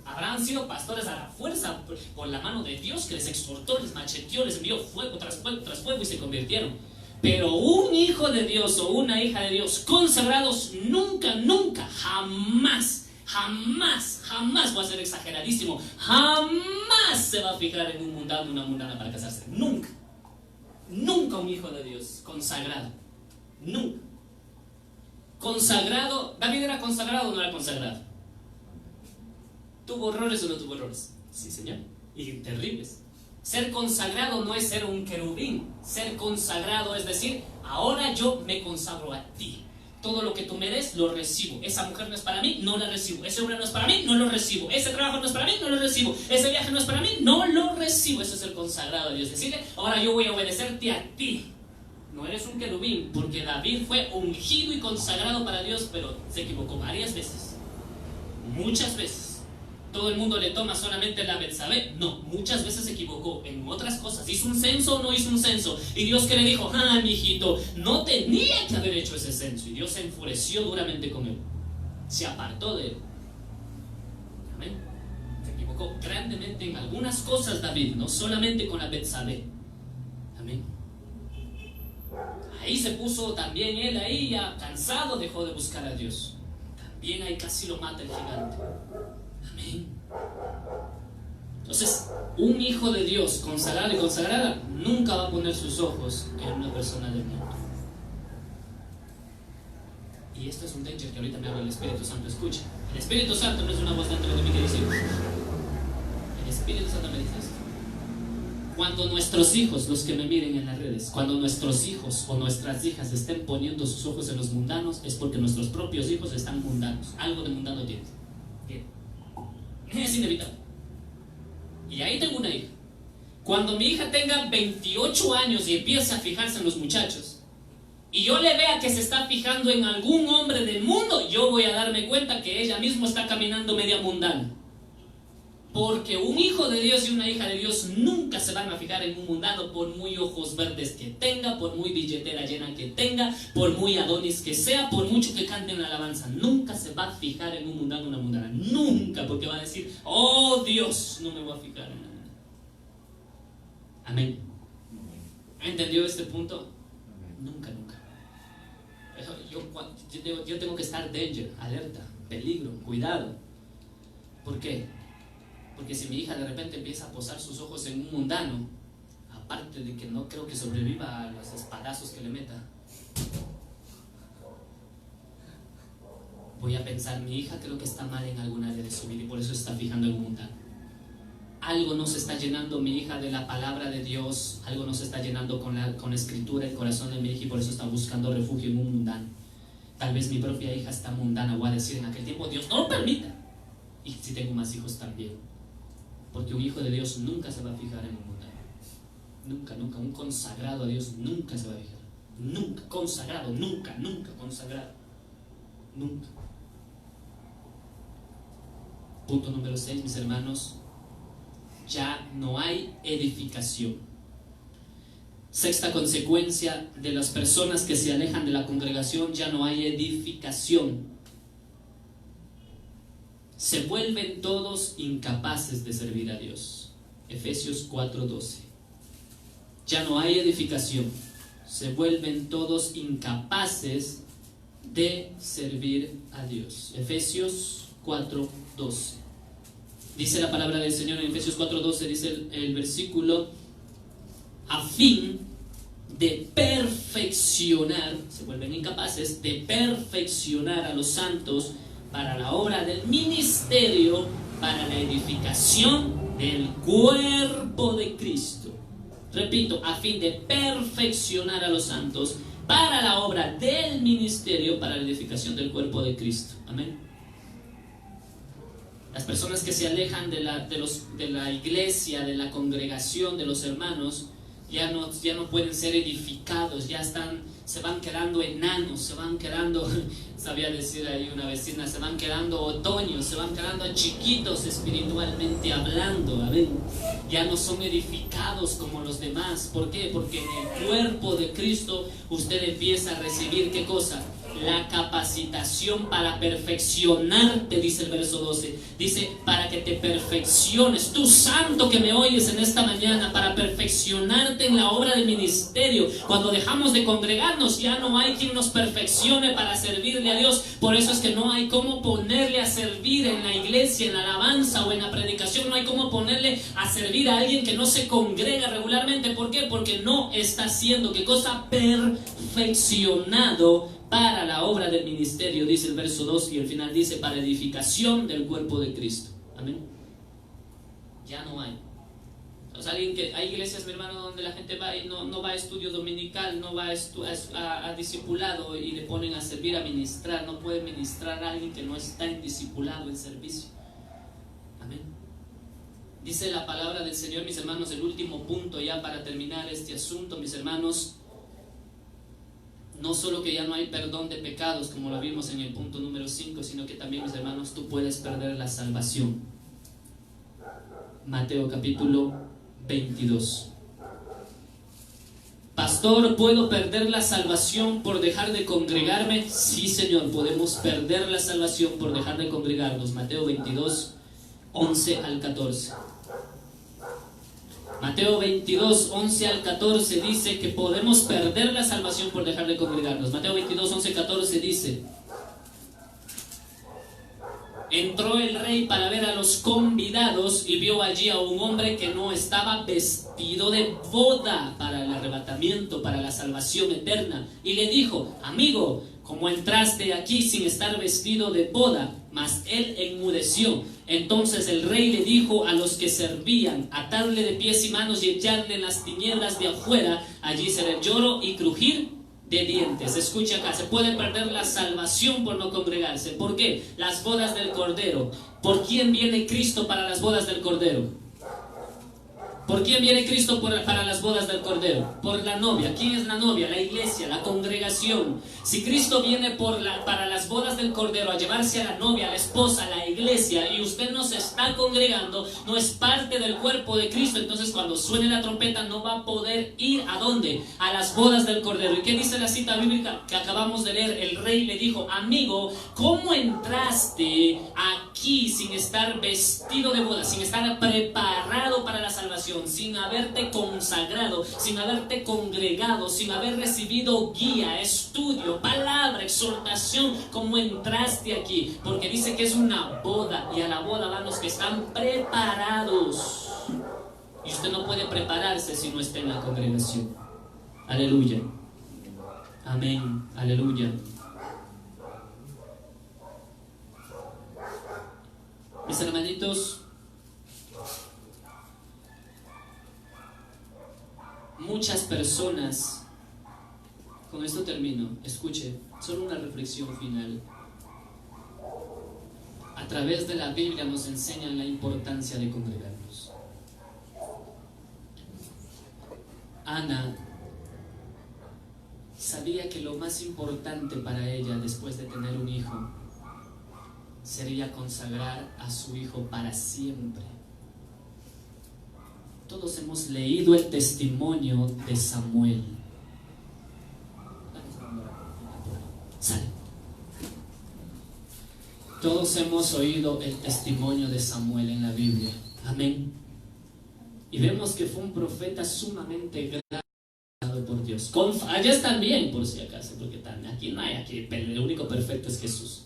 Speaker 1: Habrán sido pastores a la fuerza por la mano de Dios que les exhortó, les macheteó, les envió fuego tras fuego y se convirtieron. Pero un hijo de Dios o una hija de Dios consagrados nunca, nunca, jamás, voy a ser exageradísimo, jamás se va a fijar en un mundano, una mundana para casarse. Nunca, nunca un hijo de Dios consagrado, nunca. Consagrado, ¿David era consagrado o no era consagrado? ¿Tuvo errores o no tuvo errores? Sí, señor, y terribles. Ser consagrado no es ser un querubín. Ser consagrado es decir, ahora yo me consagro a ti. Todo lo que tú me des, lo recibo. Esa mujer no es para mí, no la recibo. Ese hombre no es para mí, no lo recibo. Ese trabajo no es para mí, no lo recibo. Ese viaje no es para mí, no lo recibo. Eso es el consagrado de Dios. Decirle, ahora yo voy a obedecerte a ti. No eres un querubín, porque David fue ungido y consagrado para Dios, pero se equivocó varias veces. Muchas veces. Todo el mundo le toma solamente la Betsabé. No, muchas veces se equivocó en otras cosas. ¿Hizo un censo o no hizo un censo? Y Dios que le dijo, mi hijito, no tenía que haber hecho ese censo. Y Dios se enfureció duramente con él. Se apartó de él. Amén. Se equivocó grandemente en algunas cosas David, no solamente con la Betsabé. Amén. Ahí se puso también él ahí ya cansado, dejó de buscar a Dios. También ahí casi lo mata el gigante. Amén. Entonces, un hijo de Dios consagrado y consagrada nunca va a poner sus ojos en una persona del mundo. Y esto es un danger que ahorita me habla el Espíritu Santo. Escucha, el Espíritu Santo no es una voz dentro de mí que dice, el Espíritu Santo me dice esto. Cuando nuestros hijos, los que me miren en las redes, cuando nuestros hijos o nuestras hijas estén poniendo sus ojos en los mundanos, es porque nuestros propios hijos están mundanos. Algo de mundano tienen. Es inevitable. Y ahí tengo una hija. Cuando mi hija tenga 28 años y empiece a fijarse en los muchachos, y yo le vea que se está fijando en algún hombre del mundo, yo voy a darme cuenta que ella misma está caminando media mundana. Porque un hijo de Dios y una hija de Dios nunca se van a fijar en un mundano, por muy ojos verdes que tenga, por muy billetera llena que tenga, por muy Adonis que sea, por mucho que cante en la alabanza. Nunca se va a fijar en un mundano o una mundana. Nunca, porque va a decir, oh Dios, no me voy a fijar en la mundana. Amén. ¿Entendió este punto? Nunca, nunca. Yo tengo que estar danger, alerta, peligro, cuidado. ¿Por qué? Porque si mi hija de repente empieza a posar sus ojos en un mundano, aparte de que no creo que sobreviva a los espadazos que le meta, voy a pensar, mi hija creo que está mal en alguna área de su vida y por eso se está fijando en un mundano. Algo no se está llenando mi hija de la palabra de Dios, algo no se está llenando con la escritura el corazón de mi hija y por eso está buscando refugio en un mundano. Tal vez mi propia hija está mundana, voy a decir en aquel tiempo, Dios no lo permita. Y si tengo más hijos también. Porque un hijo de Dios nunca se va a fijar en un mundano. Nunca, nunca. Un consagrado a Dios nunca se va a fijar. Nunca. Consagrado, nunca, nunca consagrado. Nunca. Punto número 6, mis hermanos. Ya no hay edificación. Sexta consecuencia de las personas que se alejan de la congregación, ya no hay edificación. Se vuelven todos incapaces de servir a Dios. Efesios 4:12. Ya no hay edificación. Se vuelven todos incapaces de servir a Dios. Efesios 4:12. Dice la palabra del Señor en Efesios 4:12, dice el versículo, a fin de perfeccionar, se vuelven incapaces de perfeccionar a los santos para la obra del ministerio, para la edificación del cuerpo de Cristo. Repito, a fin de perfeccionar a los santos para la obra del ministerio, para la edificación del cuerpo de Cristo. Amén. Las personas que se alejan de la iglesia, de la congregación, de los hermanos, ya no pueden ser edificados, se van quedando enanos, se van quedando, sabía decir ahí una vecina, se van quedando otoños, se van quedando chiquitos espiritualmente hablando, ¿ven? Ya no son edificados como los demás. ¿Por qué? Porque en el cuerpo de Cristo usted empieza a recibir, ¿qué cosa? La capacitación para perfeccionarte, dice el verso 12. Dice, para que te perfecciones, tú santo que me oyes en esta mañana, para perfeccionarte en la obra del ministerio. Cuando dejamos de congregarnos, ya no hay quien nos perfeccione para servirle a Dios. Por eso es que no hay cómo ponerle a servir en la iglesia, en la alabanza o en la predicación. No hay cómo ponerle a servir a alguien que no se congrega regularmente. ¿Por qué? Porque no está siendo, ¿qué cosa? Perfeccionado para la obra del ministerio, dice el verso 2, y el final dice, para edificación del cuerpo de Cristo. Amén. Ya no hay. O sea, hay iglesias, mi hermano, donde la gente va y no va a estudio dominical, no va a discipulado y le ponen a servir, a ministrar. No puede ministrar a alguien que no está en discipulado, en servicio. Amén. Dice la palabra del Señor, mis hermanos, el último punto ya para terminar este asunto, mis hermanos. No solo que ya no hay perdón de pecados, como lo vimos en el punto número 5, sino que también, mis hermanos, tú puedes perder la salvación. Mateo capítulo 22. Pastor, ¿puedo perder la salvación por dejar de congregarme? Sí, Señor, podemos perder la salvación por dejar de congregarnos. Mateo 22, 11 al 14. Mateo 22, 11 al 14 dice que podemos perder la salvación por dejar de congregarnos. Mateo 22, 11 al 14 dice: entró el rey para ver a los convidados y vio allí a un hombre que no estaba vestido de boda para el arrebatamiento, para la salvación eterna. Y le dijo: amigo, ¿cómo entraste aquí sin estar vestido de boda? Mas él enmudeció. Entonces el rey le dijo a los que servían: atarle de pies y manos y echarle en las tinieblas de afuera. Allí será el lloro y crujir de dientes. Escucha acá, se puede perder la salvación por no congregarse. ¿Por qué? Las bodas del Cordero. ¿Por quién viene Cristo para las bodas del Cordero? ¿Por quién viene Cristo para las bodas del Cordero? Por la novia. ¿Quién es la novia? La iglesia, la congregación. Si Cristo viene para las bodas del Cordero a llevarse a la novia, a la esposa, a la iglesia, y usted no se está congregando, no es parte del cuerpo de Cristo, entonces cuando suene la trompeta no va a poder ir ¿a dónde? A las bodas del Cordero. ¿Y qué dice la cita bíblica que acabamos de leer? El rey le dijo: amigo, ¿cómo entraste aquí sin estar vestido de boda, sin estar preparado para la salvación, sin haberte consagrado, sin haberte congregado, sin haber recibido guía, estudio, palabra, exhortación? ¿Cómo entraste aquí? Porque dice que es una boda, y a la boda van los que están preparados, y usted no puede prepararse si no está en la congregación. Aleluya, amén, aleluya. Mis hermanitos, muchas personas, con esto termino, escuche, solo una reflexión final. A través de la Biblia nos enseñan la importancia de congregarnos. Ana sabía que lo más importante para ella después de tener un hijo sería consagrar a su hijo para siempre. Todos hemos leído el testimonio de Samuel. Sale. Todos hemos oído el testimonio de Samuel en la Biblia. Amén. Y vemos que fue un profeta sumamente graciado por Dios. Allá están bien, por si acaso, porque aquí no hay, aquí el único perfecto es Jesús.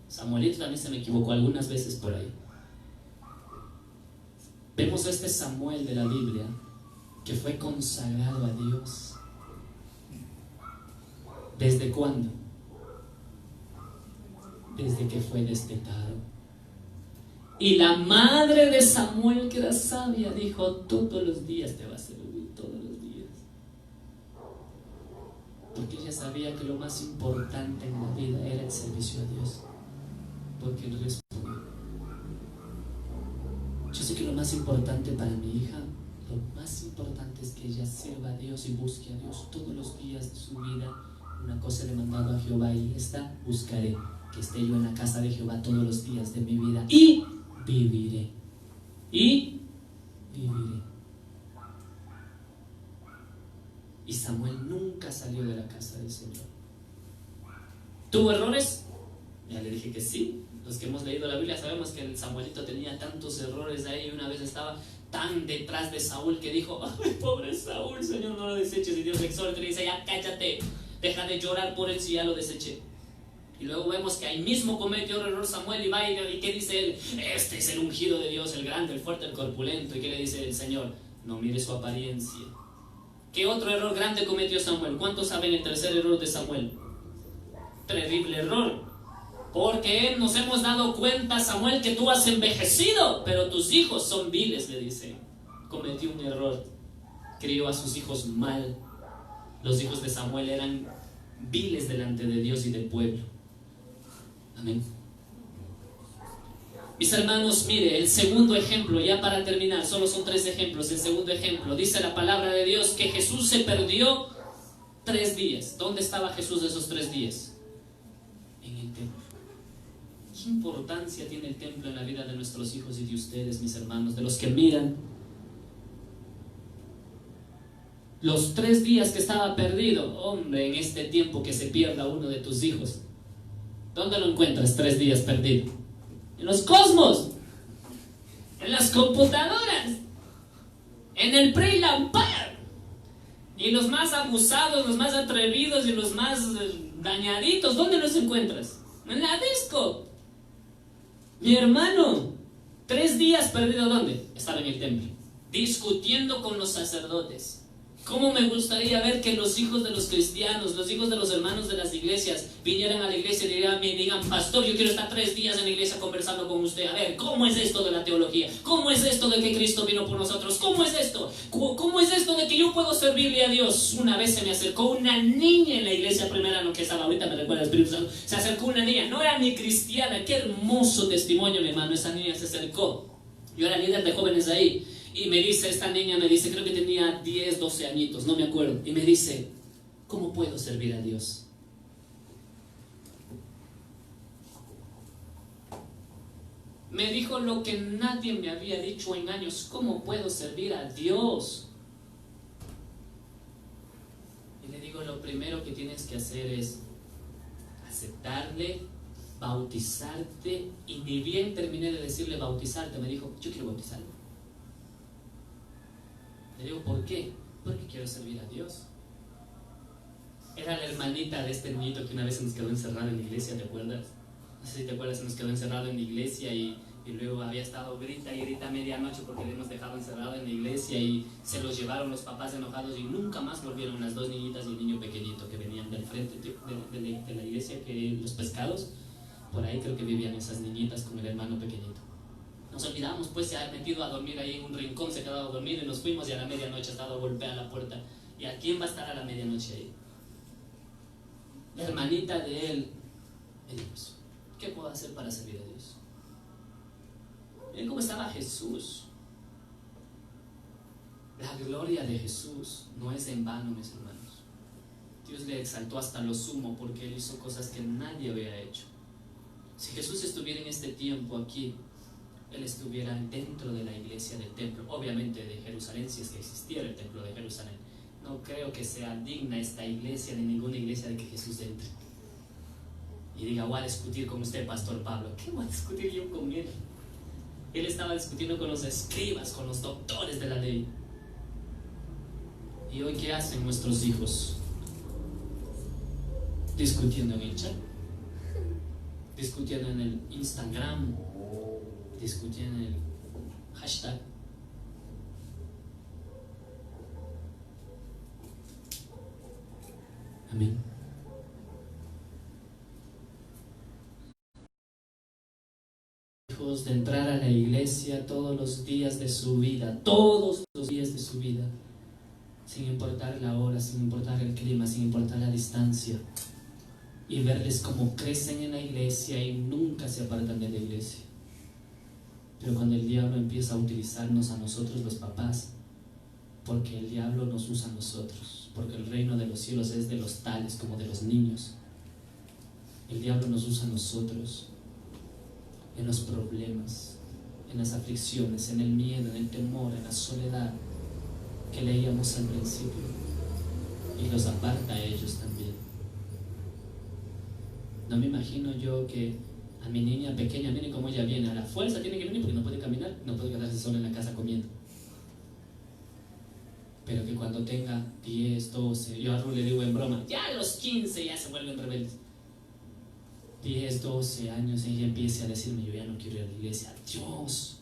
Speaker 1: Samuelito también se me equivocó algunas veces por ahí. Vemos a este Samuel de la Biblia que fue consagrado a Dios. ¿Desde cuándo? Desde que fue destetado. Y la madre de Samuel, que era sabia, dijo: todos los días te va a servir, todos los días. Porque ella sabía que lo más importante en la vida era el servicio a Dios. Porque él respondió. Yo sé que lo más importante para mi hija, lo más importante es que ella sirva a Dios y busque a Dios todos los días de su vida. Una cosa le he mandado a Jehová, y esta buscaré, que esté yo en la casa de Jehová todos los días de mi vida, y viviré. Y viviré. Y Samuel nunca salió de la casa del Señor. ¿Tuvo errores? Ya le dije que sí. Los que hemos leído la Biblia sabemos que el Samuelito tenía tantos errores ahí. Una vez estaba tan detrás de Saúl que dijo: ay, pobre Saúl, Señor, no lo deseches. Y Dios le exhorta y le dice: ya cállate, deja de llorar por él si ya lo deseché. Y luego vemos que ahí mismo cometió otro error Samuel, y va y ¿qué dice él? Este es el ungido de Dios, el grande, el fuerte, el corpulento. ¿Y qué le dice el Señor? No mire su apariencia. ¿Qué otro error grande cometió Samuel? ¿Cuántos saben el tercer error de Samuel? Terrible error. Porque nos hemos dado cuenta, Samuel, que tú has envejecido, pero tus hijos son viles, le dice. Cometió un error. Crió a sus hijos mal. Los hijos de Samuel eran viles delante de Dios y del pueblo. Amén. Mis hermanos, mire, el segundo ejemplo, ya para terminar, solo son 3 ejemplos. El segundo ejemplo, dice la palabra de Dios que Jesús se perdió 3 días. ¿Dónde estaba Jesús esos 3 días? En el templo. ¿Qué importancia tiene el templo en la vida de nuestros hijos y de ustedes, mis hermanos, de los que miran? Los 3 días que estaba perdido, hombre, en este tiempo que se pierda uno de tus hijos, ¿dónde lo encuentras 3 días perdido? En los cosmos, en las computadoras, en el Play Lampard. Y los más abusados, los más atrevidos y los más dañaditos, ¿dónde los encuentras? En la disco. Mi hermano, 3 días perdido, ¿dónde? Estaba en el templo, discutiendo con los sacerdotes. ¿Cómo me gustaría ver que los hijos de los cristianos, los hijos de los hermanos de las iglesias, vinieran a la iglesia y me digan: pastor, yo quiero estar 3 días en la iglesia conversando con usted. A ver, ¿cómo es esto de la teología? ¿Cómo es esto de que Cristo vino por nosotros? ¿Cómo es esto? ¿Cómo es esto de que yo puedo servirle a Dios? Una vez se me acercó una niña en la iglesia primera, no que estaba, ahorita me recuerda el Espíritu Santo. Se acercó una niña, no era ni cristiana. Qué hermoso testimonio, mi hermano. Esa niña se acercó. Yo era líder de jóvenes ahí. Y me dice, esta niña me dice, creo que tenía 10, 12 añitos, no me acuerdo. Y me dice, ¿cómo puedo servir a Dios? Me dijo lo que nadie me había dicho en años. ¿Cómo puedo servir a Dios? Y le digo, lo primero que tienes que hacer es aceptarle, bautizarte. Y ni bien terminé de decirle bautizarte, me dijo, yo quiero bautizarlo. Le digo, ¿por qué? Porque quiero servir a Dios. Era la hermanita de este niñito que una vez se nos quedó encerrado en la iglesia, ¿te acuerdas? No sé si te acuerdas, se nos quedó encerrado en la iglesia y luego había estado grita y grita a medianoche porque le hemos dejado encerrado en la iglesia y se los llevaron los papás enojados y nunca más volvieron las dos niñitas y el niño pequeñito que venían del frente de la iglesia, que los pescados, por ahí creo que vivían esas niñitas con el hermano pequeñito. Nos olvidamos, pues se ha metido a dormir ahí en un rincón, se ha quedado a dormir y nos fuimos y a la medianoche ha estado golpeada la puerta. ¿Y a quién va a estar a la medianoche ahí? La hermanita de él. Dios, ¿qué puedo hacer para servir a Dios? Miren cómo estaba Jesús. La gloria de Jesús no es en vano, mis hermanos. Dios le exaltó hasta lo sumo porque Él hizo cosas que nadie había hecho. Si Jesús estuviera en este tiempo aquí, Él estuviera dentro de la iglesia del templo, obviamente de Jerusalén, si es que existiera el templo de Jerusalén. No creo que sea digna esta iglesia, ni ninguna iglesia, de que Jesús entre y diga, voy a discutir con usted, Pastor Pablo. ¿Qué voy a discutir yo con él? Él estaba discutiendo con los escribas, con los doctores de la ley. ¿Y hoy qué hacen nuestros hijos? Discutiendo en el chat, discutiendo en el Instagram, discutiendo en el hashtag. Amén. De entrar a la iglesia todos los días de su vida, todos los días de su vida, sin importar la hora, sin importar el clima, sin importar la distancia, y verles cómo crecen en la iglesia y nunca se apartan de la iglesia. Pero cuando el diablo empieza a utilizarnos a nosotros los papás, porque el diablo nos usa a nosotros, porque el reino de los cielos es de los tales como de los niños. El diablo nos usa a nosotros en los problemas, en las aflicciones, en el miedo, en el temor, en la soledad que leíamos al principio, y los aparta a ellos también. No me imagino yo que a mi niña pequeña, miren cómo ella viene, a la fuerza tiene que venir porque no puede caminar, no puede quedarse sola en la casa comiendo. Pero que cuando tenga 10, 12, yo a Ru le digo en broma, ya a los 15 ya se vuelven rebeldes. 10, 12 años ella empiece a decirme, yo ya no quiero ir a la iglesia. Dios,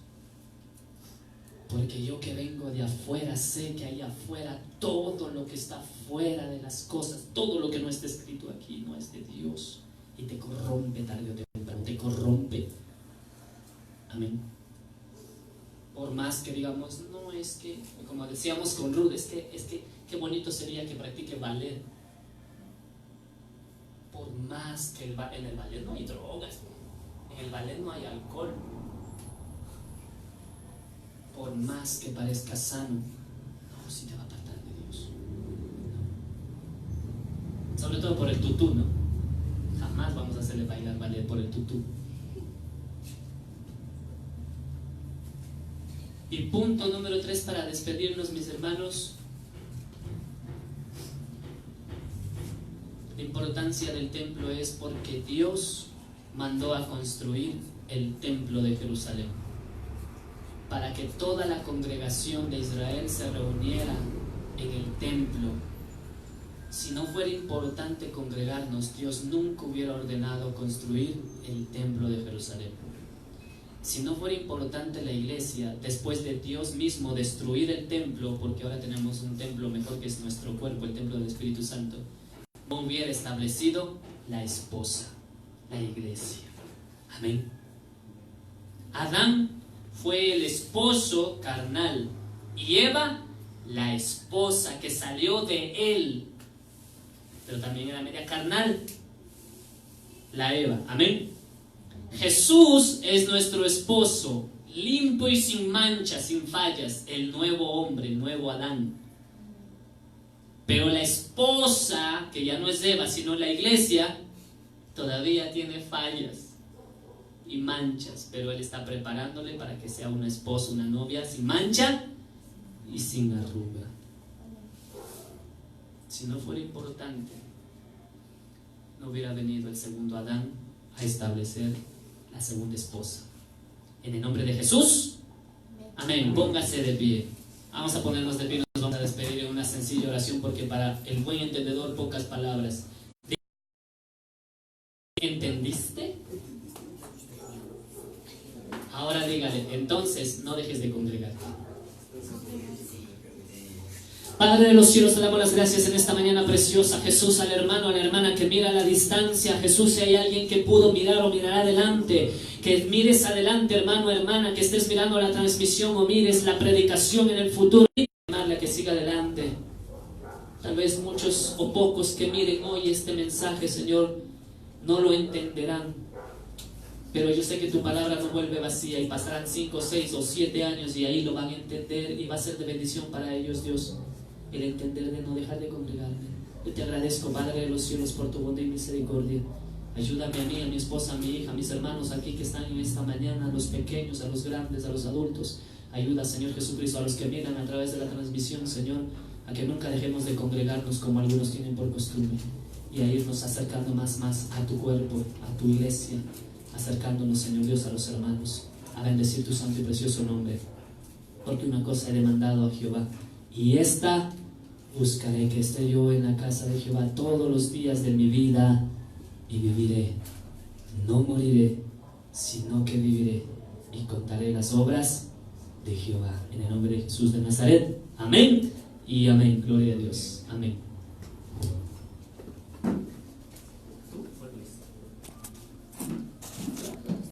Speaker 1: porque yo que vengo de afuera sé que ahí afuera todo lo que está fuera de las cosas, todo lo que no está escrito aquí no es de Dios, y te corrompe tarde o temprano, te corrompe. Amén. Por más que digamos, no, es que, como decíamos con Ruth, es que qué bonito sería que practique ballet. Por más que en el ballet no hay drogas, en el ballet no hay alcohol. Por más que parezca sano, no, si te va a apartar de Dios. No. Sobre todo por el tutú, ¿no? Jamás vamos a hacerle bailar ballet por el tutú. Y punto número 3 para despedirnos, mis hermanos. La importancia del templo es porque Dios mandó a construir el templo de Jerusalén para que toda la congregación de Israel se reuniera en el templo. Si no fuera importante congregarnos, Dios nunca hubiera ordenado construir el templo de Jerusalén. Si no fuera importante la iglesia, después de Dios mismo destruir el templo, porque ahora tenemos un templo mejor que es nuestro cuerpo, el templo del Espíritu Santo, no hubiera establecido la esposa, la iglesia. Amén. Adán fue el esposo carnal y Eva la esposa que salió de él, pero también era media carnal, la Eva. Amén. Jesús es nuestro esposo, limpio y sin mancha, sin fallas, el nuevo hombre, el nuevo Adán. Pero la esposa, que ya no es Eva, sino la iglesia, todavía tiene fallas y manchas, pero Él está preparándole para que sea una esposa, una novia sin mancha y sin arruga. Si no fuera importante, no hubiera venido el segundo Adán a establecer la segunda esposa. En el nombre de Jesús, amén. Póngase de pie. Vamos a ponernos de pie. Nos vamos a despedir en una sencilla oración, porque para el buen entendedor pocas palabras. ¿Entendiste? Ahora dígale, entonces no dejes de congregarte. Padre de los cielos, te damos las gracias en esta mañana preciosa. Jesús, al hermano, a la hermana que mira a la distancia. Jesús, si hay alguien que pudo mirar o mirará adelante, que mires adelante, hermano, hermana, que estés mirando la transmisión o mires la predicación en el futuro, la que siga adelante. Tal vez muchos o pocos que miren hoy este mensaje, Señor, no lo entenderán, pero yo sé que tu palabra no vuelve vacía, y pasarán 5, 6 o 7 años y ahí lo van a entender, y va a ser de bendición para ellos, Dios, el entender de no dejar de congregarme. Yo te agradezco, Padre de los cielos, por tu bondad y misericordia. Ayúdame a mí, a mi esposa, a mi hija, a mis hermanos aquí que están en esta mañana, a los pequeños, a los grandes, a los adultos. Ayuda, Señor Jesucristo, a los que miran a través de la transmisión, Señor, a que nunca dejemos de congregarnos como algunos tienen por costumbre, y a irnos acercando más a tu cuerpo, a tu iglesia, acercándonos, Señor Dios, a los hermanos, a bendecir tu santo y precioso nombre. Porque una cosa he demandado a Jehová, y esta buscaré, que esté yo en la casa de Jehová todos los días de mi vida, y viviré, no moriré, sino que viviré, y contaré las obras de Jehová. En el nombre de Jesús de Nazaret, amén y amén. Gloria a Dios, amén.